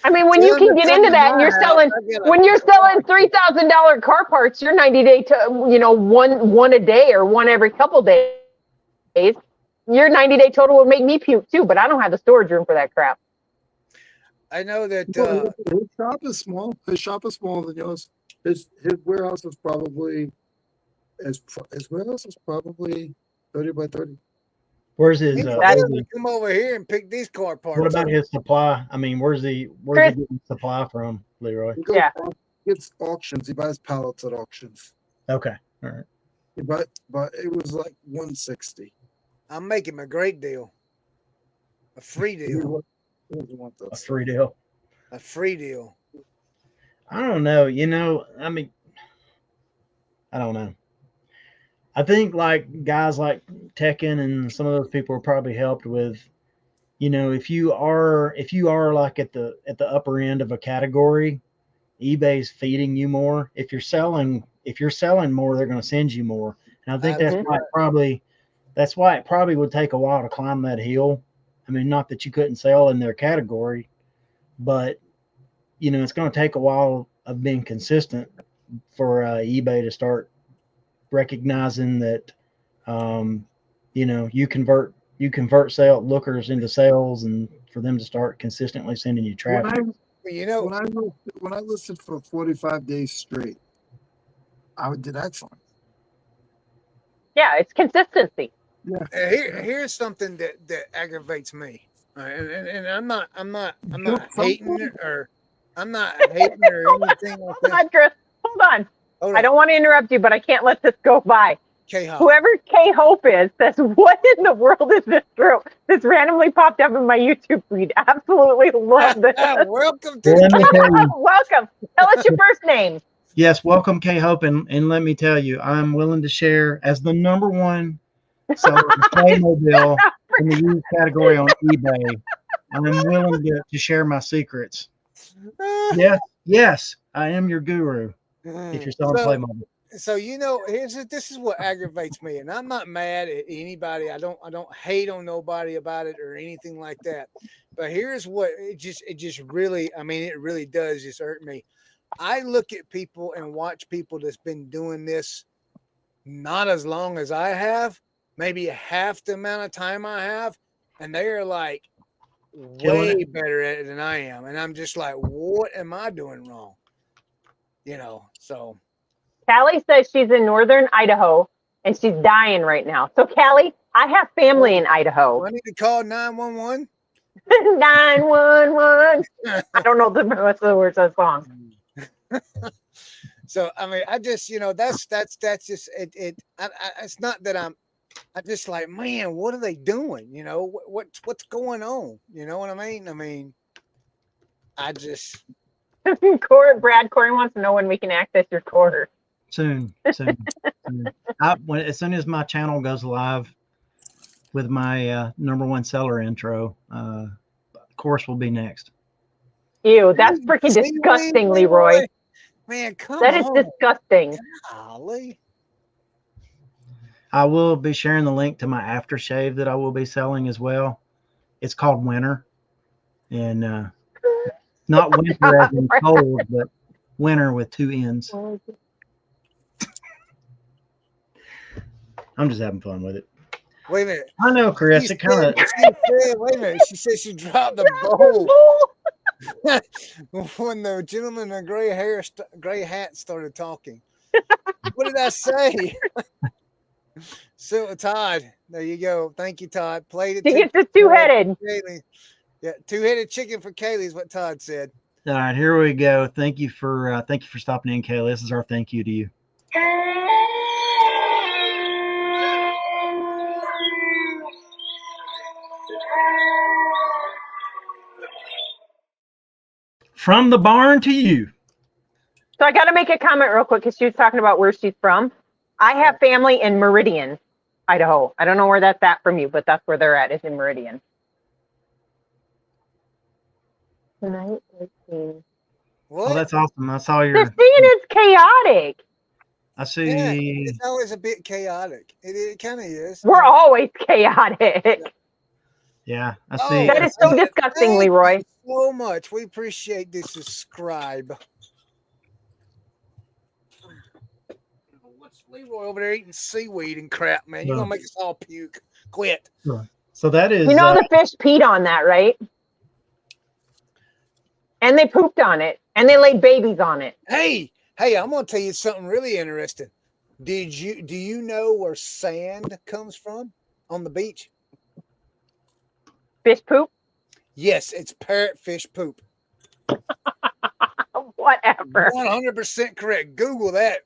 I mean, when you can get into that and you're selling $3,000 car parts, your 90-day one a day or one every couple days, your 90-day total would make me puke too, but I don't have the storage room for that crap. I know that his shop is small. His shop is smaller than yours. His warehouse is probably 30 by 30. Where's his? Come over here and pick these car parts. What about his supply? I mean, where's he getting supply from, Leroy? He gets auctions. He buys pallets at auctions. Okay, all right. But it was like $160. I'm making him a great deal. A free deal. A free deal. A free deal. I don't know. I mean, I don't know. I think like guys like Pickin and some of those people are probably helped with, if you are like at the upper end of a category, eBay's feeding you more. If you're selling more, they're going to send you more. And I think that's why it probably would take a while to climb that hill. I mean, not that you couldn't sell in their category, but it's going to take a while of being consistent for eBay to start recognizing that you convert lookers into sales, and for them to start consistently sending you traffic. When I listed for 45 days straight, I did excellent. Yeah, it's consistency. Yeah. Here's something that aggravates me, and I'm not hating or anything like that. Hold on, Chris. Hold on. I don't want to interrupt you, but I can't let this go by. K-Hope. Whoever K-Hope is says, what in the world is this group? This randomly popped up in my YouTube feed. Absolutely love this. Welcome to Welcome. Tell us your first name. Yes, welcome K-Hope, and let me tell you, I'm willing to share as the number one seller of Playmobil in the used category on eBay. I'm willing to share my secrets. Yes, I am your guru. If you're selling Playmobil. So this is what aggravates me, and I'm not mad at anybody. I don't hate on nobody about it or anything like that. But here's what it just really, I mean, it really does just hurt me. I look at people and watch people that's been doing this not as long as I have, maybe half the amount of time I have, and they are like way better at it than I am. And I'm just like, what am I doing wrong? So. Callie says she's in northern Idaho and she's dying right now. So Callie, I have family in Idaho. I need to call 911. 911. I don't know the rest of the words of the song. So I mean, I just that's just it. It's not that I'm just like, man, what are they doing? What's going on? You know what I mean? I mean, I just. Brad Corey wants to know when we can access your quarter. Soon. As soon as my channel goes live with my #1 seller intro, course will be next. Ew, that's freaking disgusting, Leroy. Man, come on. That is disgusting. Golly. I will be sharing the link to my aftershave that I will be selling as well. It's called Winter, and not winter as in cold, but winter with 2 N's. I'm just having fun with it. Wait a minute. I know, Chris. It kind of. Wait a minute. She said she dropped the bowl when the gentleman in gray hat started talking. What did I say? So Todd, there you go. Thank you, Todd. Played it. He gets the two-headed. Yeah, two-headed chicken for Kaylee is what Todd said. All right, here we go. Thank you for stopping in, Kaylee. This is our thank you to you. From the barn to you. So I got to make a comment real quick because she was talking about where she's from. I have family in Meridian, Idaho. I don't know where that's at from you, but that's where they're at, is in Meridian. Tonight, 13. Well, that's awesome. I saw your. The scene is chaotic. I see. Yeah, it's always a bit chaotic. It kind of is. We're always chaotic. Yeah, I see. That is so disgusting, Leroy. So much. We appreciate this subscribe. What's Leroy over there eating seaweed and crap, man? You're gonna make us all puke. Quit. So that is. The fish peed on that, right? And they pooped on it, and they laid babies on it. Hey, I'm gonna tell you something really interesting. Do you know where sand comes from on the beach? Fish poop? Yes, it's parrotfish poop. Whatever. 100% correct. Google that.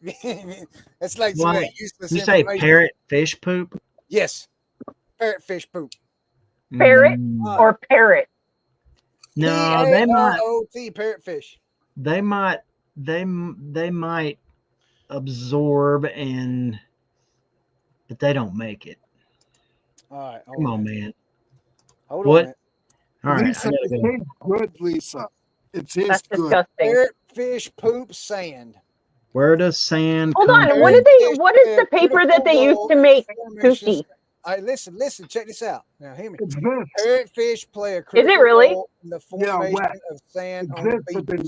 That's like some useless you say parrotfish poop? Yes, parrotfish poop. Parrot or parrot? No, they might. Parrotfish. They might absorb but they don't make it. All right. Come on, man. Hold what? On. All right. Lisa, it tastes good, Lisa. It tastes That's good. Disgusting. Parrotfish poop sand. Where does sand Hold come on. What is the paper that they used to make sushi? All right, listen, check this out. Now, hear me. It's this. Parrotfish play a critical role in the formation of sand on the beach.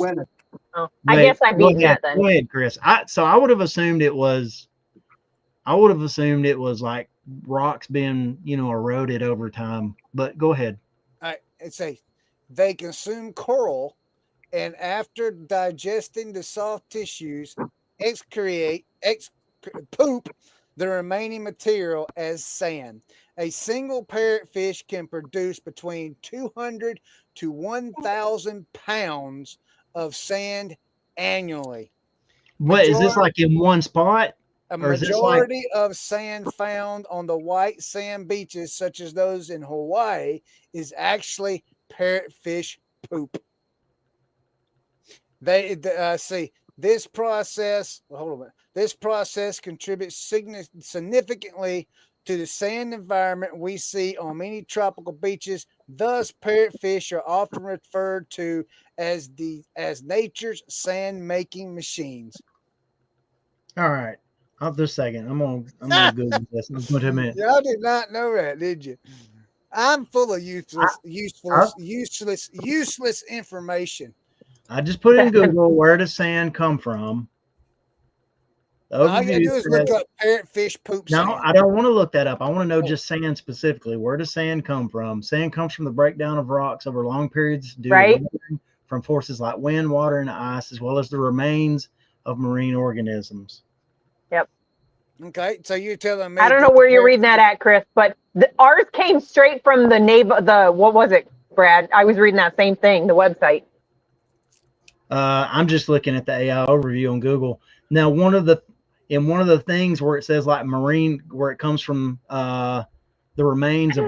Oh, I guess I beat that then. Go ahead, Chris. I would have assumed it was like rocks being, eroded over time. But go ahead. All right, they consume coral, and after digesting the soft tissues, poop the remaining material as sand. A single parrotfish can produce between 200 to 1,000 pounds of sand annually. What is this, like in one spot? A majority of sand found on the white sand beaches, such as those in Hawaii, is actually parrotfish poop. They see this process. Hold on a minute. This process contributes significantly to the sand environment we see on many tropical beaches. Thus, parrotfish are often referred to as nature's sand-making machines. All right. Just a second. I'm gonna Google this. Let's go to a minute. Y'all did not know that, did you? I'm full of useless information. I just put in Google, where does sand come from? All you gotta do is look up parrotfish poop sand. No, I don't want to look that up. I want to know just sand specifically. Where does sand come from? Sand comes from the breakdown of rocks over long periods due to from forces like wind, water, and ice, as well as the remains of marine organisms. Yep. Okay, so you're telling me I don't know where you're reading that at, Chris, but ours came straight from the naval. What was it, Brad? I was reading that same thing, the website. I'm just looking at the AI overview on Google. Now, one of the things where it says like marine, where it comes from the remains of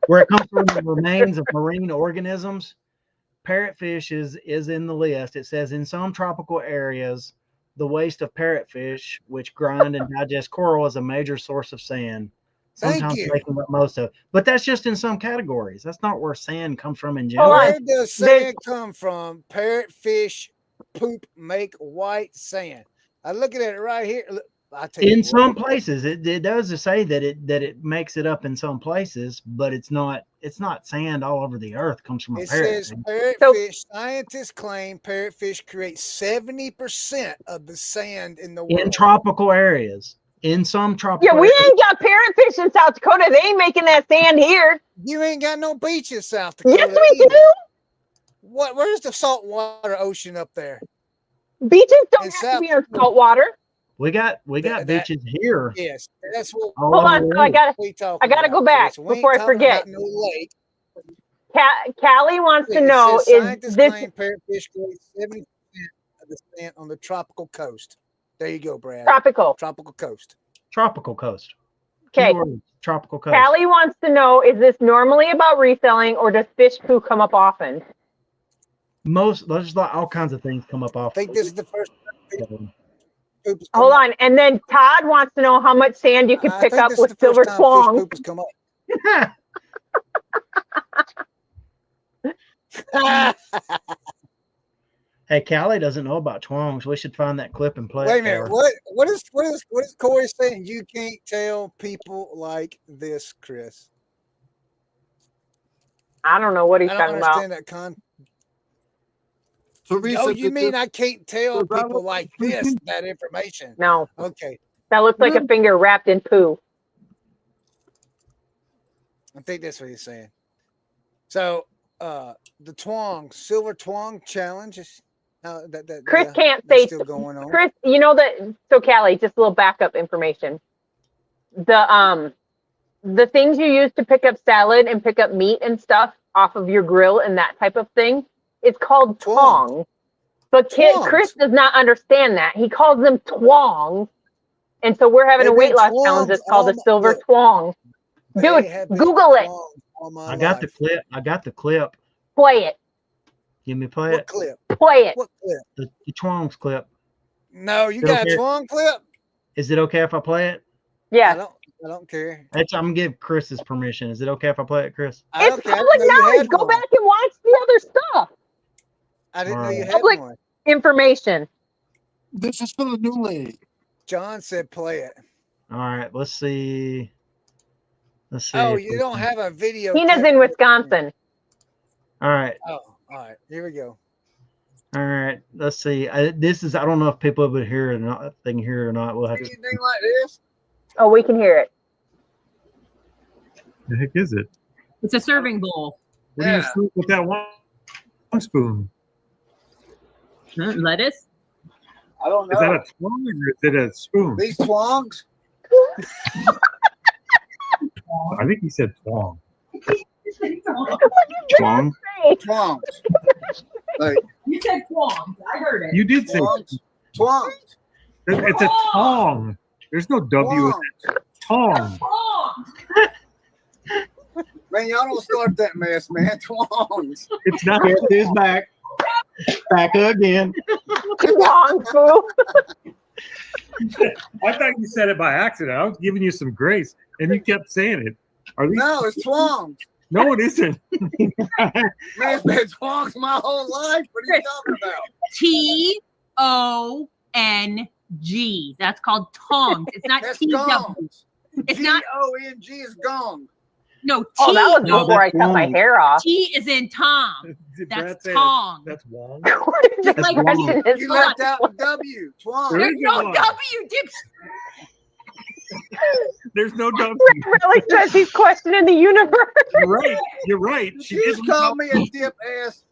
where it comes from the remains of marine organisms, parrotfish is in the list. It says in some tropical areas, the waste of parrotfish, which grind and digest coral, is a major source of sand. Sometimes making up most of it. But that's just in some categories. That's not where sand comes from in general. Where does sand come from? Parrotfish poop make white sand. I look at it right here. Look, in some places, it does say that it makes it up in some places, but it's not sand all over the earth. It comes from a parrot. It says parrotfish. Scientists claim parrotfish create 70% of the sand in the world. In tropical areas. In some tropical we ain't got parrotfish in South Dakota. They ain't making that sand here. You ain't got no beach in South Dakota. Yes, we do. Where's the saltwater ocean up there? Beaches don't have to be in salt water. We got beaches here. Yes, that's what. Hold on, so I gotta go back before I forget. No lake. Callie wants to know is this parrotfish create 70% of the sand on the tropical coast. There you go, Brad. Tropical coast. Tropical coast. Okay. Tropical coast. Callie wants to know: is this normally about reselling, or does fish poo come up often? There's all kinds of things come up often. I think this is the first time. Hold on, and then Todd wants to know how much sand you can pick up with silver twong. Hey, Callie doesn't know about twongs. We should find that clip and play. Wait a minute. What is Corey saying? You can't tell people like this, Chris. I don't know what he's talking about. I don't understand that Teresa, you mean I can't tell people like this that information? No. Okay. That looks like a finger wrapped in poo. I think that's what he's saying. So, the silver twong challenge is Chris can't say. Still going on. Chris, you know that. So, Callie, just a little backup information. The things you use to pick up salad and pick up meat and stuff off of your grill and that type of thing. It's called twong. But Chris does not understand that. He calls them twongs. And so we're having a weight loss challenge that's called a silver twong. Dude, Google it. I got the clip. Play it. Give me play it. Clip? Play it. What clip? The twongs clip. No, you got a twong clip? Is it okay if I play it? Yeah. I don't care. I'm gonna give Chris's permission. Is it okay if I play it, Chris? It's public knowledge. Go back and watch the other stuff. I didn't know you had public one. Information. This is for the new lady. John said play it. All right, let's see. Oh, you don't have a video. Tina's in Wisconsin. All right. Oh, all right. Here we go. All right. Let's see. I don't know if people would hear it or not. If they can hear it or not. We'll have to. Anything like this? Oh, we can hear it. The heck is it? It's a serving bowl. What do you do with that one spoon? Lettuce? I don't know. Is that a twong or is it a spoon? These twongs? I think he said twong. Twong? Twongs. Like, You said twong. I heard it. You did say twongs. It's a tong. There's no W in it. Tong. Man, y'all don't start that mess, man. Twongs. It's not. Chris is back. Back again. Twong, fool. I thought you said it by accident. I was giving you some grace, and you kept saying it. No, it's twongs. No, it isn't. Man, it's been twongs my whole life. What are you talking about? T-O-N-G. That's called tongs. It's not T-W. It's not G-O-N-G is gong. No, T. Oh, that was before I cut my hair off. T is in Tom. That's tong. That's wong. Just like wrong. You left out the W. Twong. There's no W, Dick. There's no W. Really says he's questioning the universe. You're right. You're right. She just called me a dip ass.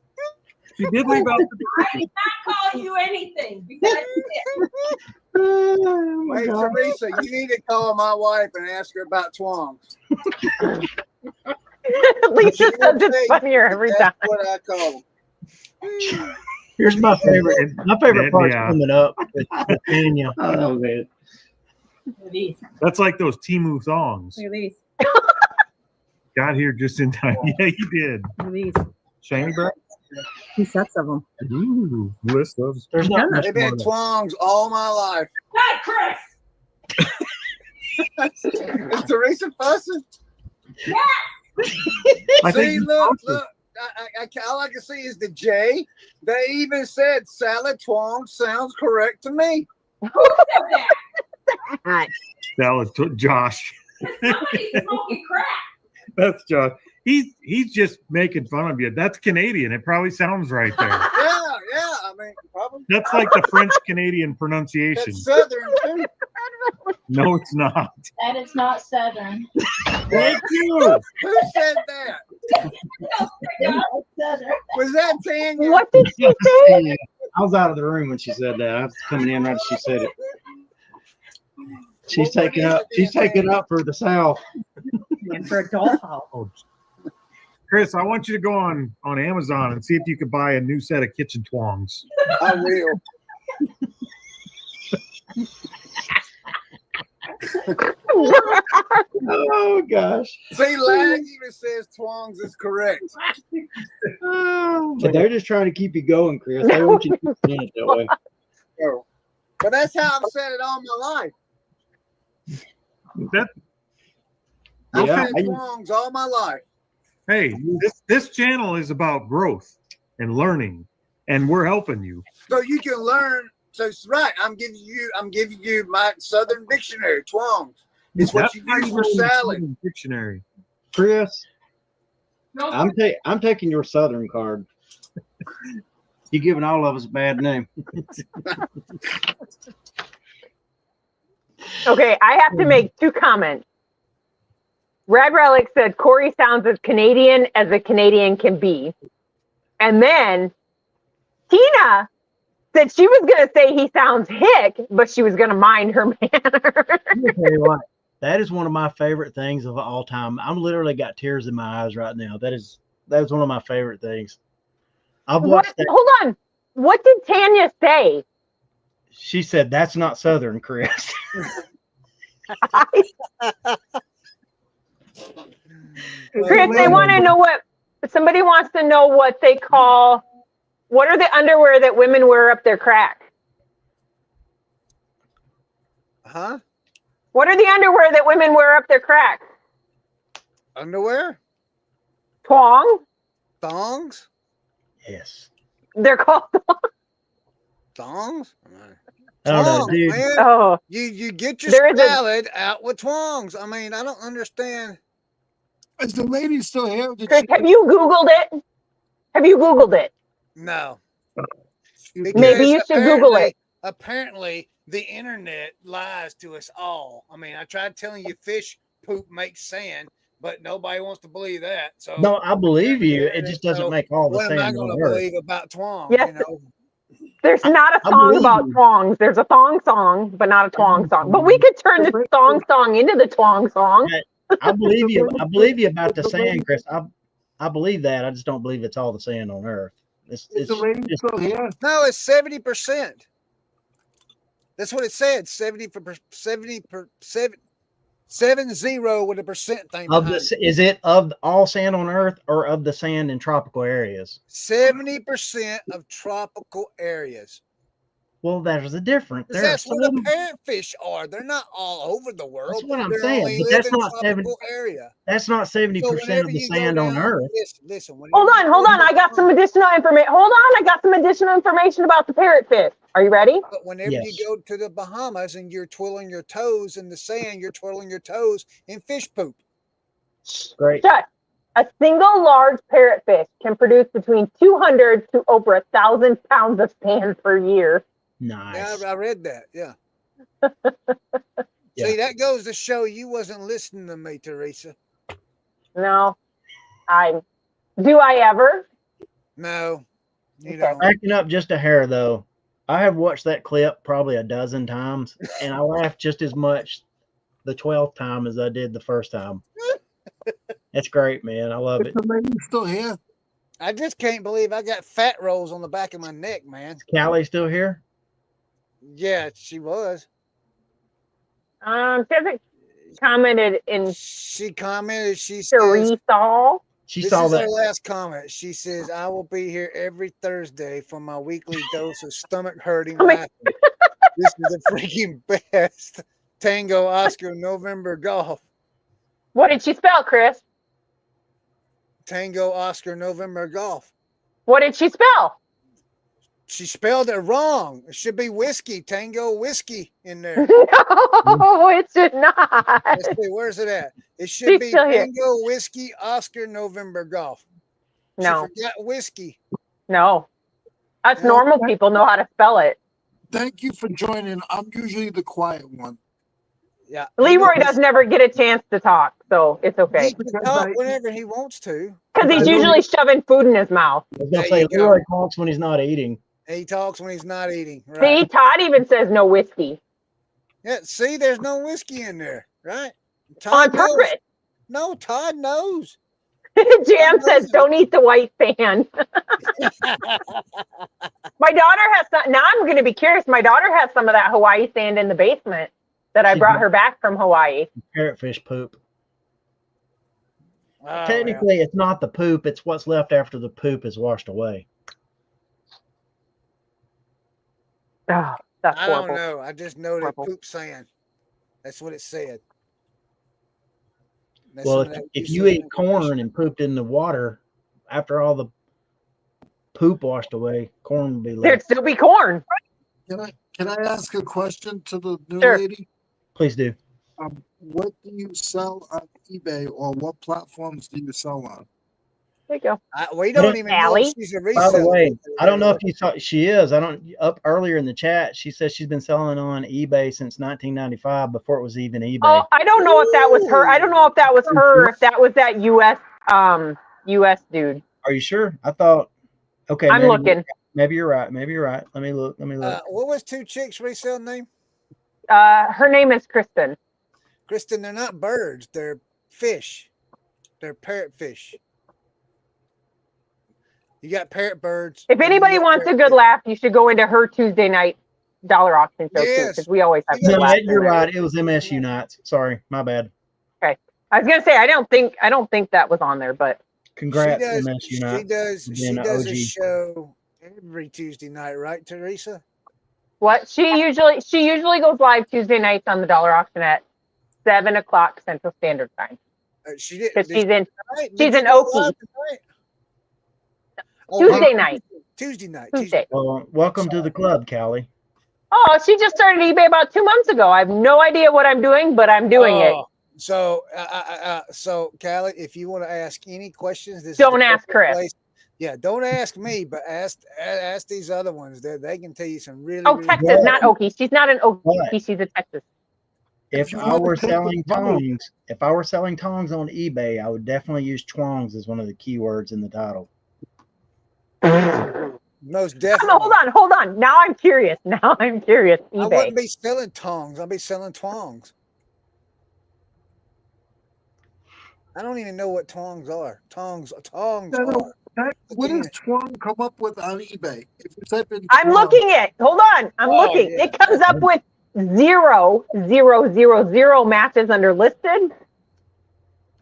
She did leave out the I did not call you anything. Because Hey, Teresa, you need to call my wife and ask her about twongs. Lisa says it's funnier every time. That's what I call them. Here's my favorite. My favorite part's Yeah. coming up with Tanya. Oh man. Look at these. That's like those Temu thongs. Look at these. Got here just in time. Yeah, you did. Look at these. Shiny bro? 2 sets of them. Ooh, list of. There's not much They've more been to twongs all my life. Hi, Chris. Is Teresa fussing? I See, think look. All I can see is the J. They even said salad twong sounds correct to me. Who said that? salad Josh. Somebody's smoking crack. That's Josh. He's just making fun of you. That's Canadian. It probably sounds right there. Yeah. I mean, probably. That's like the French Canadian pronunciation. That's Southern too. No, it's not. That is not Southern. Thank you. Who said that? Was that Tanya? What did she say? I was out of the room when she said that. I was coming in right as she said it. She's taking up for the South. And for a dollhouse. Chris, I want you to go on Amazon and see if you can buy a new set of kitchen twongs. I will. Oh gosh. See, Lag even says twongs is correct. But they're just trying to keep you going, Chris. They want you to keep doing it that way. Oh. But that's how I've said it all my life. That, I've Yeah, said twongs all my life. hey, this channel is about growth and learning, and we're helping you. So you can learn. So it's right. I'm giving you my Southern dictionary, twongs. It's what you use for salad. Dictionary. Chris, I'm taking your Southern card. You're giving all of us a bad name. Okay, I have to make 2 comments. Rad Relic said Corey sounds as Canadian as a Canadian can be. And then Tina said she was going to say he sounds hick, but she was going to mind her manner. Let me tell you what, that is one of my favorite things of all time. I'm literally got tears in my eyes right now. That is one of my favorite things. I've watched that. Hold on. What did Tanya say? She said, "That's not Southern, Chris." Chris, they want to know somebody wants to know what they call, what are the underwear that women wear up their crack? Huh? What are the underwear that women wear up their crack? Underwear? Twong? Thongs? Yes. They're called Thongs? I don't know, Twongs, dude. man. Oh, You get your There is a- salad out with twongs. I mean, I don't understand. Is the lady still here? Did Chris, she- have you Googled it? Have you Googled it? No. Maybe you should Google it. Apparently, the internet lies to us all. I mean, I tried telling you fish poop makes sand, but nobody wants to believe that. So No, I believe you. It just doesn't make all the what am I sand going on to earth. believe about twongs? Yes. You know? There's not a I song believe about you. thongs. There's a thong song, but not a twong song. But we could turn the thong song into the twong song. I believe you. I believe you about the sand, Chris. I believe that. I just don't believe it's all the sand on earth. Is the lady still here? No, it's 70%. That's what it said. 70 with a percent thing. Of the, is it of all sand on earth or of the sand in tropical areas? 70% of tropical areas. Well, there's a difference. There are That's where the some, parrotfish are. They're not all over the world. That's what I'm They saying, only but live that's in not 70 tropical area. that's not 70% So of whenever the you go sand on down- earth. Listen. Hold on. I got some additional information. Hold on. I got some additional information about the parrotfish. Are you ready? But whenever Yes. you go to the Bahamas and you're twiddling your toes in the sand, you're twiddling your toes in fish poop. Great. Shut. A single large parrotfish can produce between 200 to over 1,000 pounds of sand per year. Nice. Yeah, I read that. Yeah. Yeah. See, that goes to show you wasn't listening to me, Teresa. No, do I ever? No. You know, backing up just a hair though. I have watched that clip probably a dozen times, and I laughed just as much the 12th time as I did the first time. It's great, man. I love it. The lady's still here. I just can't believe I got fat rolls on the back of my neck, man. Is Callie still here? Yeah, she was. She hasn't commented in. She commented. She Teresa. She this saw is that. her last comment. She says, "I will be here every Thursday for my weekly dose of stomach hurting laughing. This is the freaking best." Tango Oscar November Golf. What did she spell, Chris? Tango Oscar November Golf. What did she spell? She spelled it wrong. It should be whiskey. Tango whiskey in there. No, it should not. Let's see, where's it at? It should be Tango Whiskey Oscar November Golf. No. She forgot whiskey. No. Us normal people know how to spell it. Thank you for joining. I'm usually the quiet one. Yeah. Leroy does never get a chance to talk, so it's okay. He can talk whenever he wants to. Because he's usually shoving food in his mouth. I was going to say, Leroy talks when he's not eating. He talks when he's not eating. Right. See, Todd even says no whiskey. Yeah, see, there's no whiskey in there, right? On purpose. No, Todd knows. Jam says, don't eat the white sand. My daughter has some. Now I'm going to be curious. My daughter has some of that Hawaii sand in the basement that I brought her back from Hawaii. Parrotfish poop. Oh, Technically, it's not the poop. It's what's left after the poop is washed away. Oh, that's I horrible. don't know. I just know that poop sand. That's what it said. That's well, if you ate corn and pooped in the water, after all the poop washed away, corn would be left. There'd still be corn. Can I ask a question to the new Sure. lady? Please do. What do you sell on eBay, or what platforms do you sell on? There you go. We don't even know if she's a reseller. By the way, I don't know if you saw. She is. I don't. Up earlier in the chat, she says she's been selling on eBay since 1995, before it was even eBay. Oh, I don't know if that was her. I don't know if that was her. Or if that was that U.S. dude. Are you sure? I thought. Okay, I'm looking. Maybe you're right. Maybe you're right. Let me look. What was Two Chicks resale name? Her name is Kristen. Kristen, they're not birds. They're fish. They're parrotfish. You got parrot birds. If anybody wants a good laugh, you should go into her Tuesday night dollar auction show too, because we always have good laughs. You're right. It was MSU nights. Sorry, my bad. Okay, I was gonna say I don't think that was on there, but congrats, MSU nights. She does a show every Tuesday night, right, Teresa? What she usually goes live Tuesday nights on the dollar auction at 7 o'clock Central Standard Time. She did. She's in Okie. Tuesday night. Tuesday. Well, welcome to the club, Callie. Oh, she just started eBay about 2 months ago. I have no idea what I'm doing, but I'm doing it. So, Callie, if you want to ask any questions, don't ask Chris. Place. Yeah, don't ask me, but ask these other ones. They can tell you some really. Oh, Texas, not Okie. She's not an Okie. She's a Texas. If I were selling tongs on eBay, I would definitely use twongs as one of the keywords in the title. Most definitely. Hold on. Now I'm curious. eBay. I wouldn't be selling tongs. I'd be selling twongs. I don't even know what tongs are. Tongs are. What does twong come up with on eBay? If you type in I'm looking it. Hold on. I'm looking. Yeah. It comes up with 0 matches under listed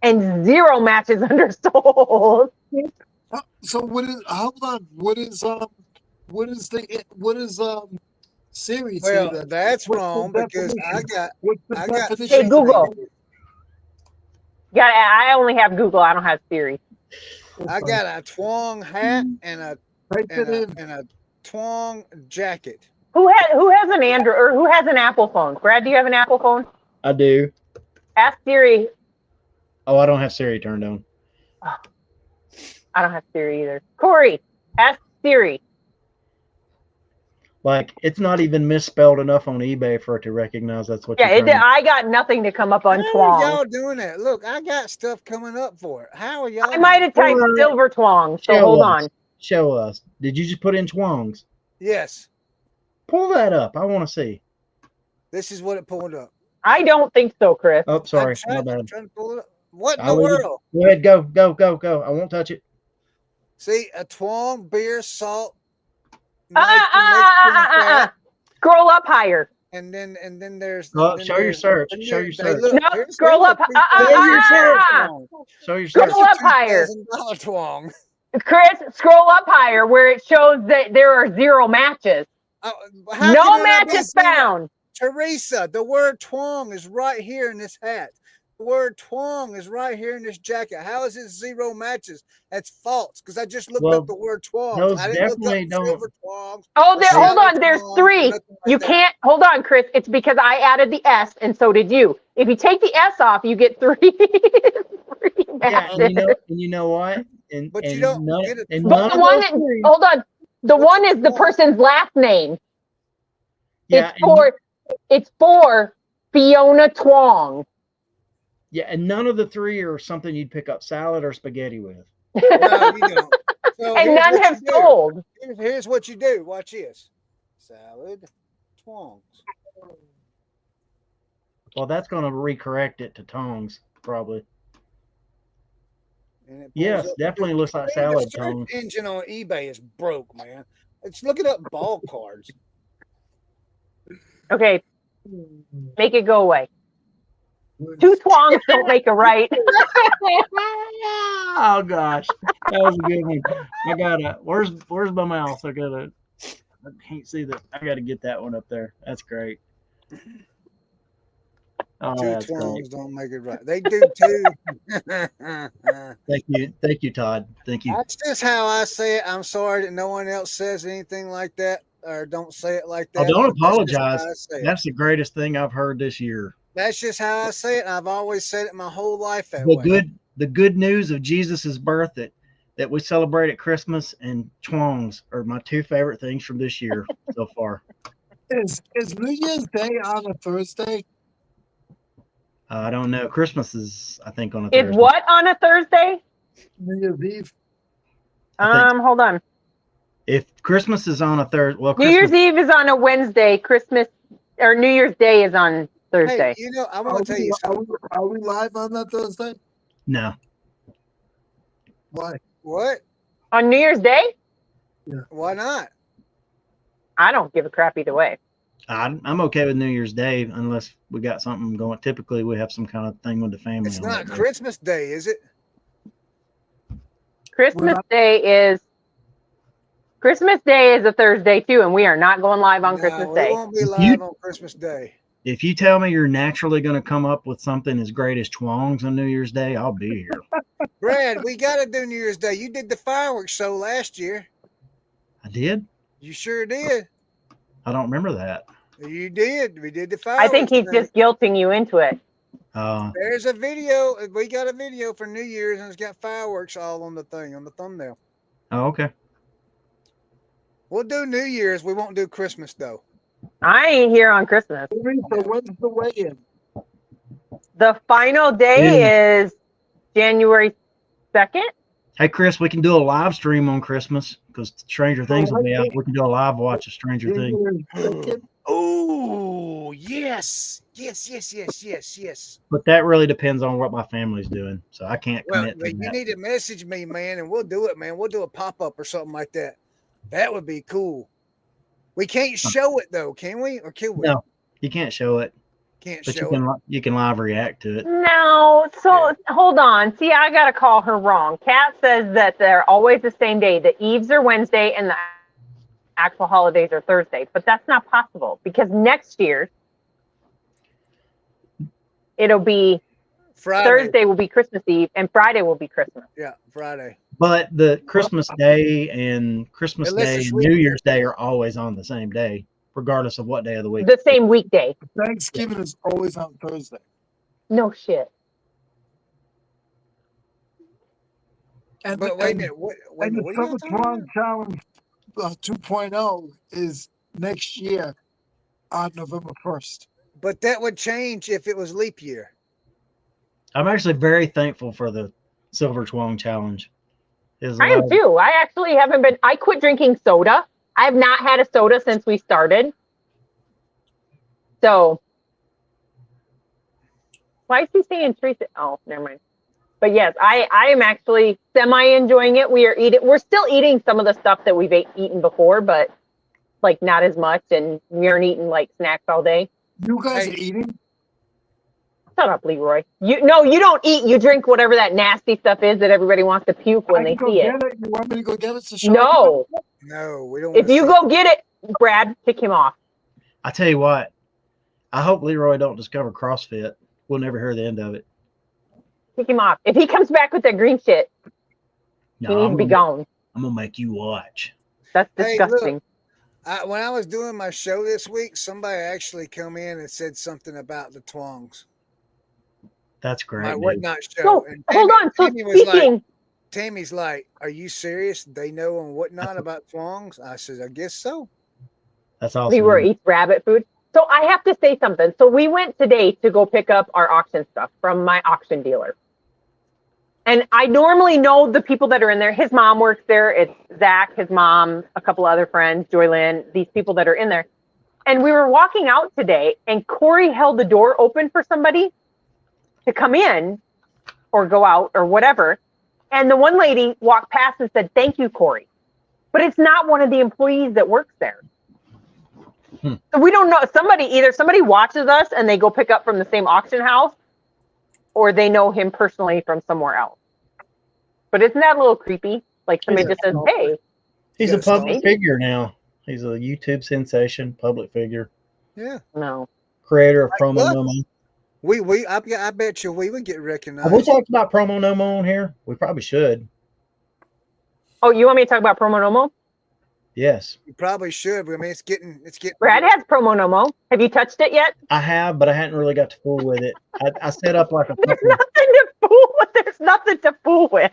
and 0 matches under sold. So what is? Hold on. What is series? Well, that's wrong because I got. Hey, Google. Yeah, I only have Google. I don't have Siri. I got a twong hat and a twong jacket. Who has an Android or who has an Apple phone? Brad, do you have an Apple phone? I do. Ask Siri. Oh, I don't have Siri turned on. Oh, I don't have Siri either. Corey, ask Siri. Like, it's not even misspelled enough on eBay for it to recognize that's what. Yeah, I got nothing to come up on twong. How are y'all doing that? Look, I got stuff coming up for it. How are y'all? I might have typed silver twong. So hold on. Show us. Did you just put in twongs? Yes. Pull that up. I want to see. This is what it pulled up. I don't think so, Chris. Oh, sorry. I'm My bad. trying to pull it up. What in I'll the leave it. world? Go ahead. Go. I won't touch it. See, a twong, beer, salt. Scroll up higher. And then there's. Oh, then show your there's- search. then Show there- your they search. look- No, here's- scroll here's up. a Show your search. twong. Show your Scroll search. up higher. $2,000 twong. Chris, scroll up higher where it shows that there are 0 matches. How No can there not be matches zero? found. Teresa, the word twong is right here in this hat. The word twong is right here in this jacket. How is it 0 matches? That's false because I just looked up the word twong. those I didn't look definitely up don't. silver twongs. Oh, there. Hold on. There's twongs, 3. nothing like You that. can't. Hold on, Chris. It's because I added the S, and so did you. If you take the S off, you get 3. 3 Yeah, matches. and you know what? And But you and don't none, get it. and But none the of one, those three- hold on. The What's one the is the twong? person's last name. yeah, It's for Fiona Twong. yeah, and none of the 3 are something you'd pick up salad or spaghetti with. No, you don't. So And here's none what have you do. sold. Here's what you do. Watch this. Salad, twongs. Well, that's going to recorrect it to tongs, probably. And it pulls Yes, up. definitely looks like Man, salad the search tongs. engine on eBay is broke, man. It's looking up ball cards. Okay, make it go away. 2 twongs don't make a right. Oh gosh, that was a good one. I gotta. Where's my mouse? I can't see that. I gotta get that one up there. That's great. Oh, 2 that's twongs great. don't make it right. They do too. Thank you, Todd. Thank you. That's just how I say it. I'm sorry that no one else says anything like that or don't say it like that. Oh, don't but that's just how apologize. I say it. That's the greatest thing I've heard this year. That's just how I say it. And I've always said it my whole life that way. The good news of Jesus' birth that we celebrate at Christmas and twongs are my 2 favorite things from this year so far. Is New Year's Day on a Thursday? I don't know. Christmas is, I think, on a Thursday. It's what on a Thursday? New Year's Eve. Hold on. If Christmas is on a Thursday, well, New Year's Eve is on a Wednesday. Christmas or New Year's Day is on Thursday. Hey, I want to tell you something. Are we live on that Thursday? No. Why? What? On New Year's Day? Yeah. Why not? I don't give a crap either way. I'm okay with New Year's Day unless we got something going. Typically, we have some kind of thing with the family. It's on not that day. Christmas Day, is it? Christmas Day is a Thursday too, and we are not going live on Christmas we Day. won't be live on Christmas Day. If you tell me you're naturally going to come up with something as great as twongs on New Year's Day, I'll be here. Brad, we got to do New Year's Day. You did the fireworks show last year. I did? You sure did. I don't remember that. You did. We did the fireworks. I think he's just guilting you into it. There's a video. We got a video for New Year's, and it's got fireworks all on the thing, on the thumbnail. Oh, okay. We'll do New Year's. We won't do Christmas, though. I ain't here on Christmas. So when's the weigh-in? The final day is January 2nd. Hey, Chris, we can do a live stream on Christmas because Stranger Things will be out. We can do a live watch of Stranger Things. Oh, yes. Yes. But that really depends on what my family's doing. So I can't commit to you that. need to message me, man, and we'll do it, man. We'll do a pop-up or something like that. That would be cool. We can't show it, though, can we? Or can we? No, you can't show it. Can't But show it. you can live react to it. No, so hold on. See, I got to call her wrong. Kat says that they're always the same day. The eves are Wednesday and the actual holidays are Thursday. But that's not possible because next year it'll be Friday. Thursday will be Christmas Eve and Friday will be Christmas. Yeah, Friday. But the Christmas Day and Christmas Unless Day it's and New Year's Day are always on the same day, regardless of what day of the week. The same weekday. Thanksgiving is always on Thursday. No shit. And But wait a minute. Wait a minute. the What are you Summer talking about? Twang Challenge 2.0 is next year on November 1st. But that would change if it was leap year. I'm actually very thankful for the Silver Twong Challenge. I am too. I actually haven't been. I quit drinking soda. I have not had a soda since we started. So, why is he saying Teresa? Oh, never mind. But yes, I am actually semi enjoying it. We're still eating some of the stuff that we've eaten before, but like not as much. And we aren't eating like snacks all day. You guys are eating? Shut up, Leroy. You don't eat. You drink whatever that nasty stuff is that everybody wants to puke when they see it. You want me to go get it? To No, we don't. If you go get it, Brad, kick him off. I tell you what, I hope Leroy don't discover CrossFit. We'll never hear the end of it. Kick him off. If he comes back with that green shit, he needs to be gone. I'm gonna make you watch. That's disgusting. Look, when I was doing my show this week, somebody actually come in and said something about the twongs. That's great. My whatnot show. So, and hold on. So speaking, Tammy's like, "Are you serious? They know on whatnot about twongs?" I said, "I guess so." That's awesome. Leroy eats rabbit food. So I have to say something. So we went today to go pick up our auction stuff from my auction dealer. And I normally know the people that are in there. His mom works there. It's Zach, his mom, a couple other friends, Joylyn, these people that are in there. And we were walking out today, and Corey held the door open for somebody to come in or go out or whatever. And the one lady walked past and said, "Thank you, Corey." But it's not one of the employees that works there. So we don't know. Either somebody watches us and they go pick up from the same auction house, or they know him personally from somewhere else. But isn't that a little creepy? Like somebody just says, "Hey." He's a public figure now. He's a YouTube sensation, public figure. Yeah. No. Creator of Promo Nomo. I bet you we would get recognized. Have we talked about Promo Nomo on here? We probably should. Oh, you want me to talk about Promo Nomo? Yes. You probably should, but I mean, it's getting. Brad has Promo Nomo. Have you touched it yet? I have, but I hadn't really got to fool with it. I set up like a. There's nothing to fool with. There's nothing to fool with.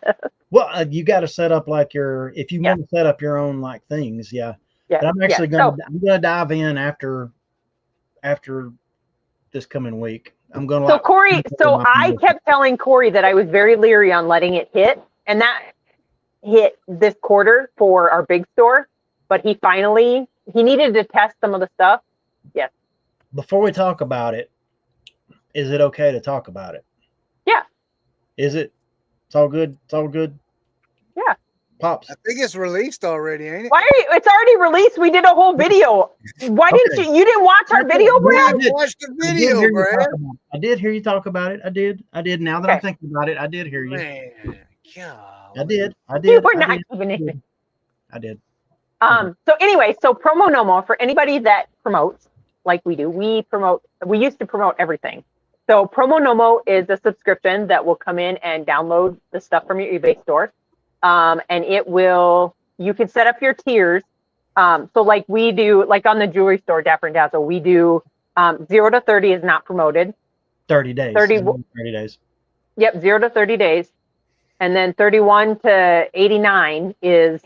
Well, you got to set up like if you want to set up your own like things, yeah. But I'm actually I'm gonna dive in after this coming week. I'm gonna. So Corey, I kept telling Corey that I was very leery on letting it hit, and that hit this quarter for our big store. But he needed to test some of the stuff. Yes. Before we talk about it, is it okay to talk about it? Yeah. Is it? It's all good. It's all good. Yeah. Pops. I think it's released already, ain't it? It's already released. We did a whole video. Why didn't you didn't watch our video, Brad? I watched the video, Brad. I did hear you talk about it. I did. Now that I'm thinking about it, I did hear you. Man, God. I did. You were not even in it. I did. So anyway, Promo Nomo, for anybody that promotes like we do, we used to promote everything. So Promo Nomo is a subscription that will come in and download the stuff from your eBay store. And you can set up your tiers. So like we do, like on the jewelry store, Dapper and Dazzle, we do 0 to 30 is not promoted. 30 days. 30 days. Yep, 0 to 30 days. And then 31 to 89 is,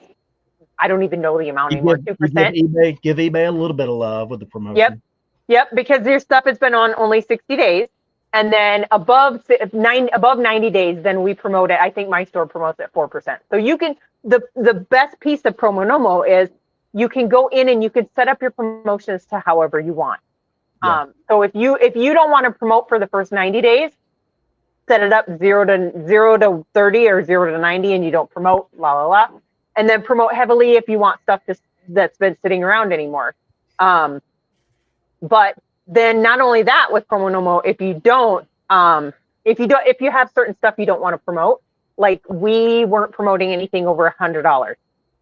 I don't even know the amount anymore. 2%. Give eBay a little bit of love with the promotion. Yep, because your stuff has been on only 60 days. And then above 90 days, then we promote it. I think my store promotes at 4%. So you can, the best piece of Promo Nomo is you can go in and you can set up your promotions to however you want. Yeah. So if you don't want to promote for the first 90 days, set it up 0 to 30 or 0 to 90, and you don't promote, and then promote heavily if you want stuff that's been sitting around anymore. But then not only that, with Promo Nomo, if you have certain stuff you don't want to promote, like we weren't promoting anything over $100.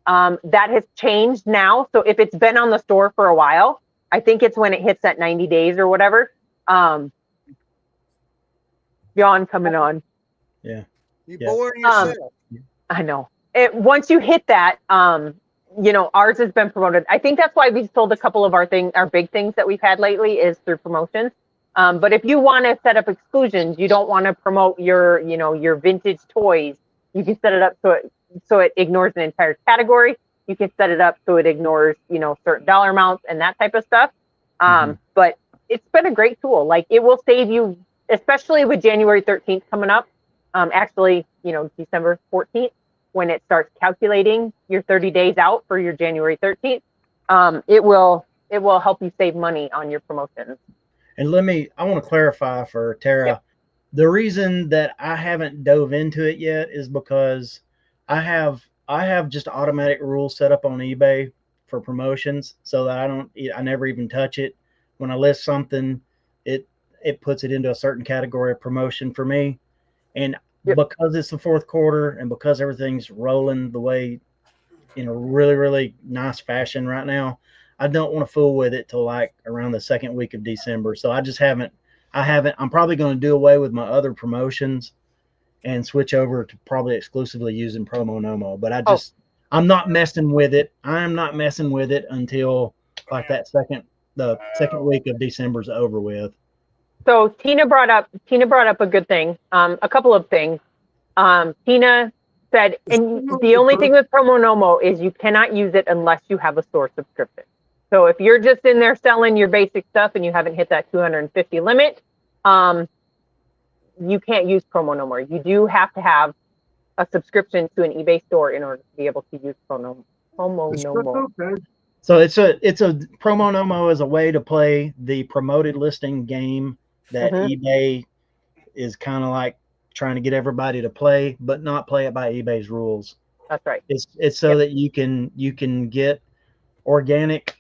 That has changed now. So if it's been on the store for a while, I think it's when it hits that 90 days or whatever. Yawn coming on. Yeah. You boring yourself. I know. Once you hit that, ours has been promoted. I think that's why we sold a couple of our big things that we've had lately is through promotions. But if you want to set up exclusions, you don't want to promote your vintage toys, you can set it up so it ignores an entire category. You can set it up so it ignores, certain dollar amounts and that type of stuff. But it's been a great tool. Like it will save you, especially with January 13th coming up. Actually, December 14th. when it starts calculating your 30 days out for your January 13th, it will help you save money on your promotions. And I want to clarify for Tara. Yep. The reason that I haven't dove into it yet is because I have just automatic rules set up on eBay for promotions, so that I never even touch it. When I list something, it puts it into a certain category of promotion for me. And because it's the fourth quarter and because everything's rolling the way in a really, really nice fashion right now, I don't want to fool with it till like around the second week of December. So I'm probably going to do away with my other promotions and switch over to probably exclusively using Promo Nomo. But I'm not messing with it. I'm not messing with it until like the second week of December's over with. So Tina brought up a good thing. A couple of things. Tina said, and the only thing with Promo Nomo is you cannot use it unless you have a store subscription. So if you're just in there selling your basic stuff and you haven't hit that 250 limit, you can't use Promo Nomo. You do have to have a subscription to an eBay store in order to be able to use Promo Nomo. So it's a Promo Nomo is a way to play the promoted listing game that eBay is kind of like trying to get everybody to play, but not play it by eBay's rules. That's right. It's so that you can get organic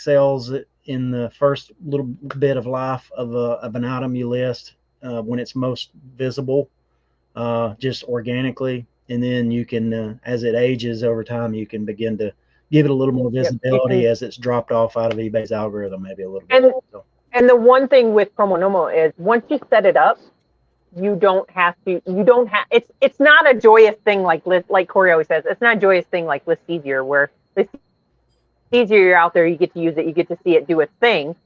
sales in the first little bit of life of an item you list when it's most visible, just organically, and then you can as it ages over time, you can begin to give it a little more visibility as it's dropped off out of eBay's algorithm, maybe a little bit. And the one thing with Promo Nomo is once you set it up, it's not a joyous thing like Corey always says, it's not a joyous thing like List Easier, where List Easier, you're out there, you get to use it, you get to see it do its thing.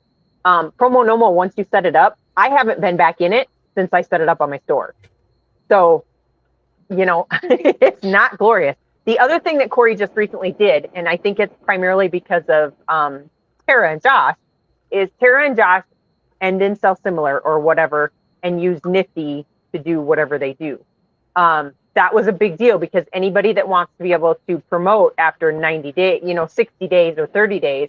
Promo Nomo, once you set it up, I haven't been back in it since I set it up on my store. So, it's not glorious. The other thing that Corey just recently did, and I think it's primarily because of Tara and Josh, is Tara and Josh end in sell similar or whatever and use Nifty to do whatever they do. That was a big deal because anybody that wants to be able to promote after 90 days, 60 days or 30 days,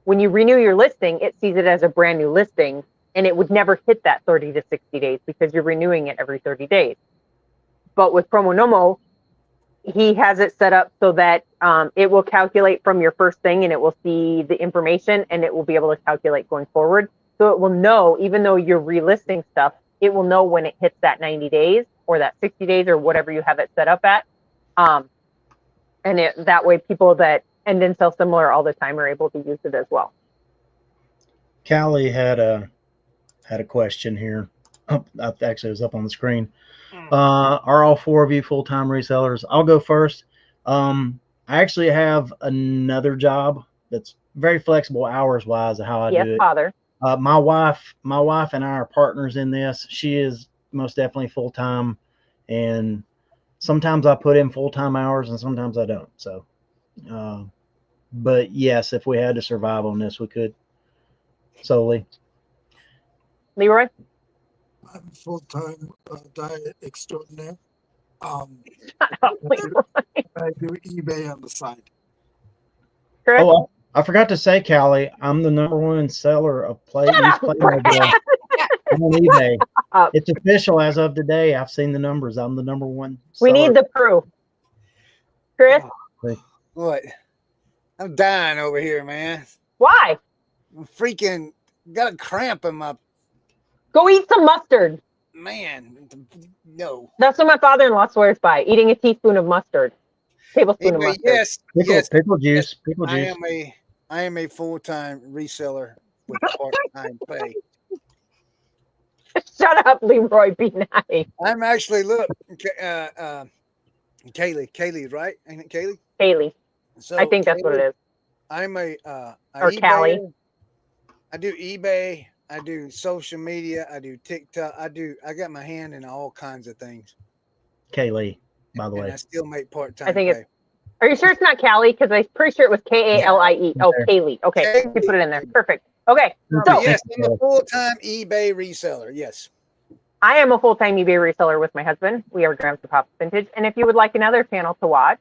when you renew your listing, it sees it as a brand new listing and it would never hit that 30 to 60 days because you're renewing it every 30 days. But with Promo Nomo, he has it set up so that it will calculate from your first thing and it will see the information and it will be able to calculate going forward. So it will know, even though you're relisting stuff, it will know when it hits that 90 days or that 60 days or whatever you have it set up at. And that way people that end in sell similar all the time are able to use it as well. Callie had a question here. Actually, it was up on the screen. Are all four of you full-time resellers? I'll go first. I actually have another job that's very flexible hours-wise of how I do it. Yes, Father. My wife and I are partners in this. She is most definitely full-time, and sometimes I put in full-time hours and sometimes I don't. So, but yes, if we had to survive on this, we could solely. Leroy? I'm full-time diet extraordinaire. I do eBay on the side. Chris? Oh, I forgot to say, Callie, I'm the #1 seller of Playmobil on eBay. It's official as of today. I've seen the numbers. I'm the #1 seller. We need the proof. Chris? What? I'm dying over here, man. Why? I'm freaking got a cramp in my... Go eat some mustard. Man, no. That's what my father-in-law swears by, eating a teaspoon of mustard. Tablespoon of mustard. Yes, pickle juice. Pickle juice. I am a full-time reseller with part-time pay. Shut up, Leroy. Be nice. I'm actually, look, Kaylee, right? Ain't it Kaylee? Kaylee. So I think that's what it is. I'm or Callie. I do eBay. I do social media. I do TikTok. I got my hand in all kinds of things. Kaylee, by the way. I still make part-time I think pay. Are you sure it's not Callie? Because I'm pretty sure it was Kalie. Oh, Kaylee. Okay, you put it in there. Perfect. Okay. So yes, I'm a full-time eBay reseller. Yes. I am a full-time eBay reseller with my husband. We are Grams and Pops Vintage. And if you would like another channel to watch,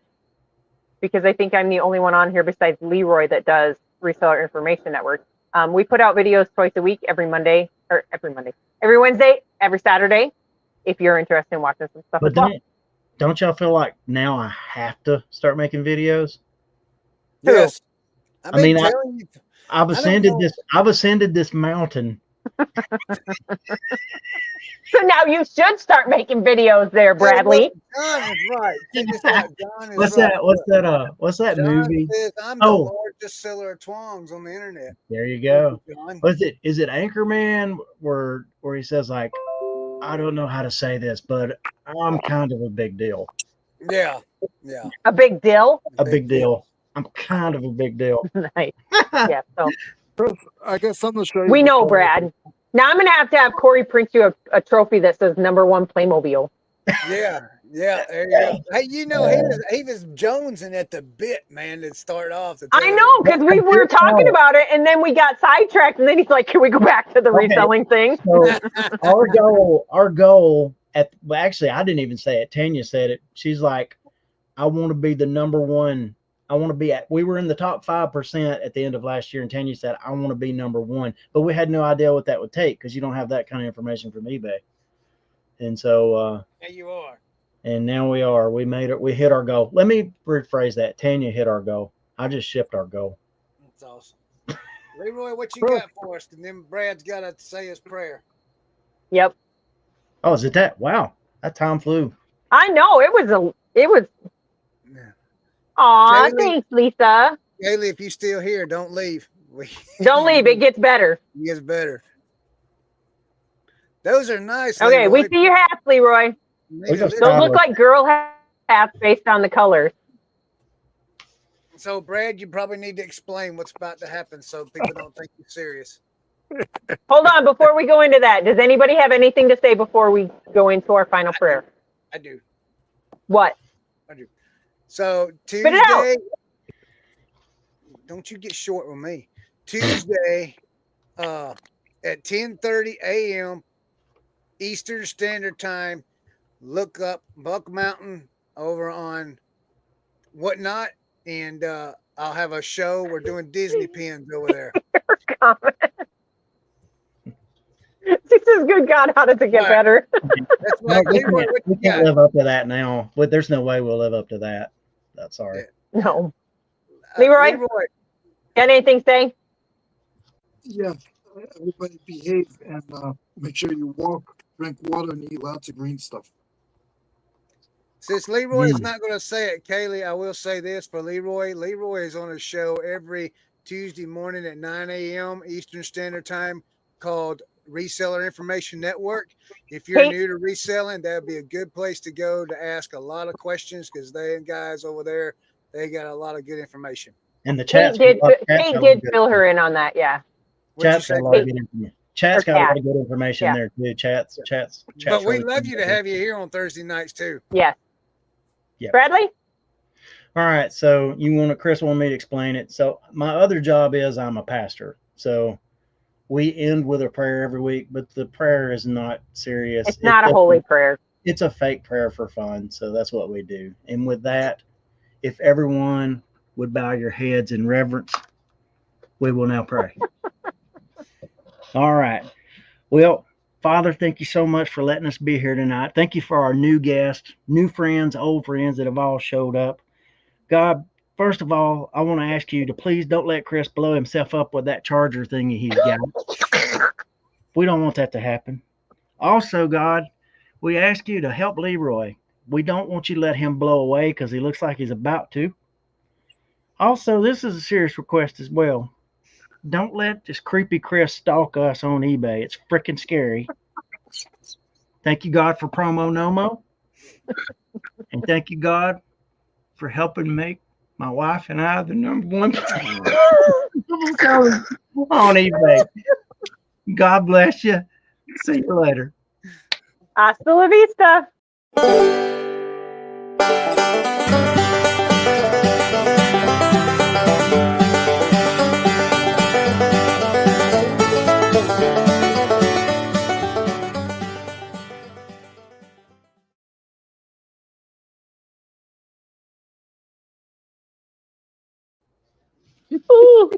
because I think I'm the only one on here besides Leroy that does Reseller Information Network, we put out videos twice a week, every Wednesday, every Saturday, if you're interested in watching some stuff. But don't y'all feel like now I have to start making videos? Yes. I've ascended this mountain. So now you should start making videos there, Bradley. John is right. What's that John movie? Says, I'm the largest seller of twongs on the internet. There you go. Is it Anchorman where he says like, I don't know how to say this, but I'm kind of a big deal. Yeah. A big deal? A big deal. I'm kind of a big deal. Nice. Yeah. So I got something to show you. We know, Brad. Now I'm gonna have Corey print you a trophy that says #1 Playmobil. Yeah. There you go. Hey, he was jonesing at the bit, man, to start off. I know, because we were talking about it, and then we got sidetracked, and then he's like, "Can we go back to the reselling thing?" So our goal actually, I didn't even say it. Tanya said it. She's like, I want to be the #1. I want to be we were in the top 5% at the end of last year. And Tanya said, I want to be #1, but we had no idea what that would take, because you don't have that kind of information from eBay. And so, there you are. And now we are, we made it. We hit our goal. Let me rephrase that. Tanya hit our goal. I just shipped our goal. That's awesome. Leroy, what you got for us? And then Brad's got to say his prayer. Yep. Oh, is it that? Wow. That time flew. I know. It was. Yeah. Aw, thanks, Lisa. Kaylee, if you're still here, don't leave. Don't leave. It gets better. It gets better. Those are nice. Okay, Leroy. we see your hats, Leroy. Those look like girl hats based on the colors. So, Brad, you probably need to explain what's about to happen so people don't think you're serious. Hold on. Before we go into that, does anybody have anything to say before we go into our final prayer? I do. What? I do. So Tuesday, don't you get short with me. Tuesday at 10:30 a.m. Eastern Standard Time, look up Buck Mountain over on Whatnot, and I'll have a show. We're doing Disney pins over there. This is good God, how does it get better? That's right. We can't live up to that now. But there's no way we'll live up to that. That's sorry. No. Leroy, got anything to say? Yeah. Everybody behave and make sure you walk, drink water, and eat lots of green stuff. Since Leroy is not going to say it, Kaylee, I will say this for Leroy. Leroy is on a show every Tuesday morning at 9 a.m. Eastern Standard Time called Reseller Information Network. If you're new to reselling, that would be a good place to go to ask a lot of questions, because they guys over there, they got a lot of good information. And the chat did fill her in on that, yeah. Chat's got a lot of good information. Chat's got a lot of good information there too. Chats. But we love you to have you here on Thursday nights too. Yeah. Yeah. Bradley? All right. So Chris wanted me to explain it. So my other job is I'm a pastor. So we end with a prayer every week, but the prayer is not serious. It's not a holy prayer. It's a fake prayer for fun. So that's what we do. And with that, if everyone would bow your heads in reverence, we will now pray. All right. Well, Father, thank you so much for letting us be here tonight. Thank you for our new guests, new friends, old friends that have all showed up. God, first of all, I want to ask you to please don't let Chris blow himself up with that charger thing he's got. We don't want that to happen. Also, God, we ask you to help Leroy. We don't want you to let him blow away because he looks like he's about to. Also, this is a serious request as well. Don't let this creepy Chris stalk us on eBay. It's freaking scary. Thank you, God, for Promo Nomo. And thank you, God, for helping make my wife and I the #1 on eBay. God bless you. See you later. Hasta la vista. Ooh.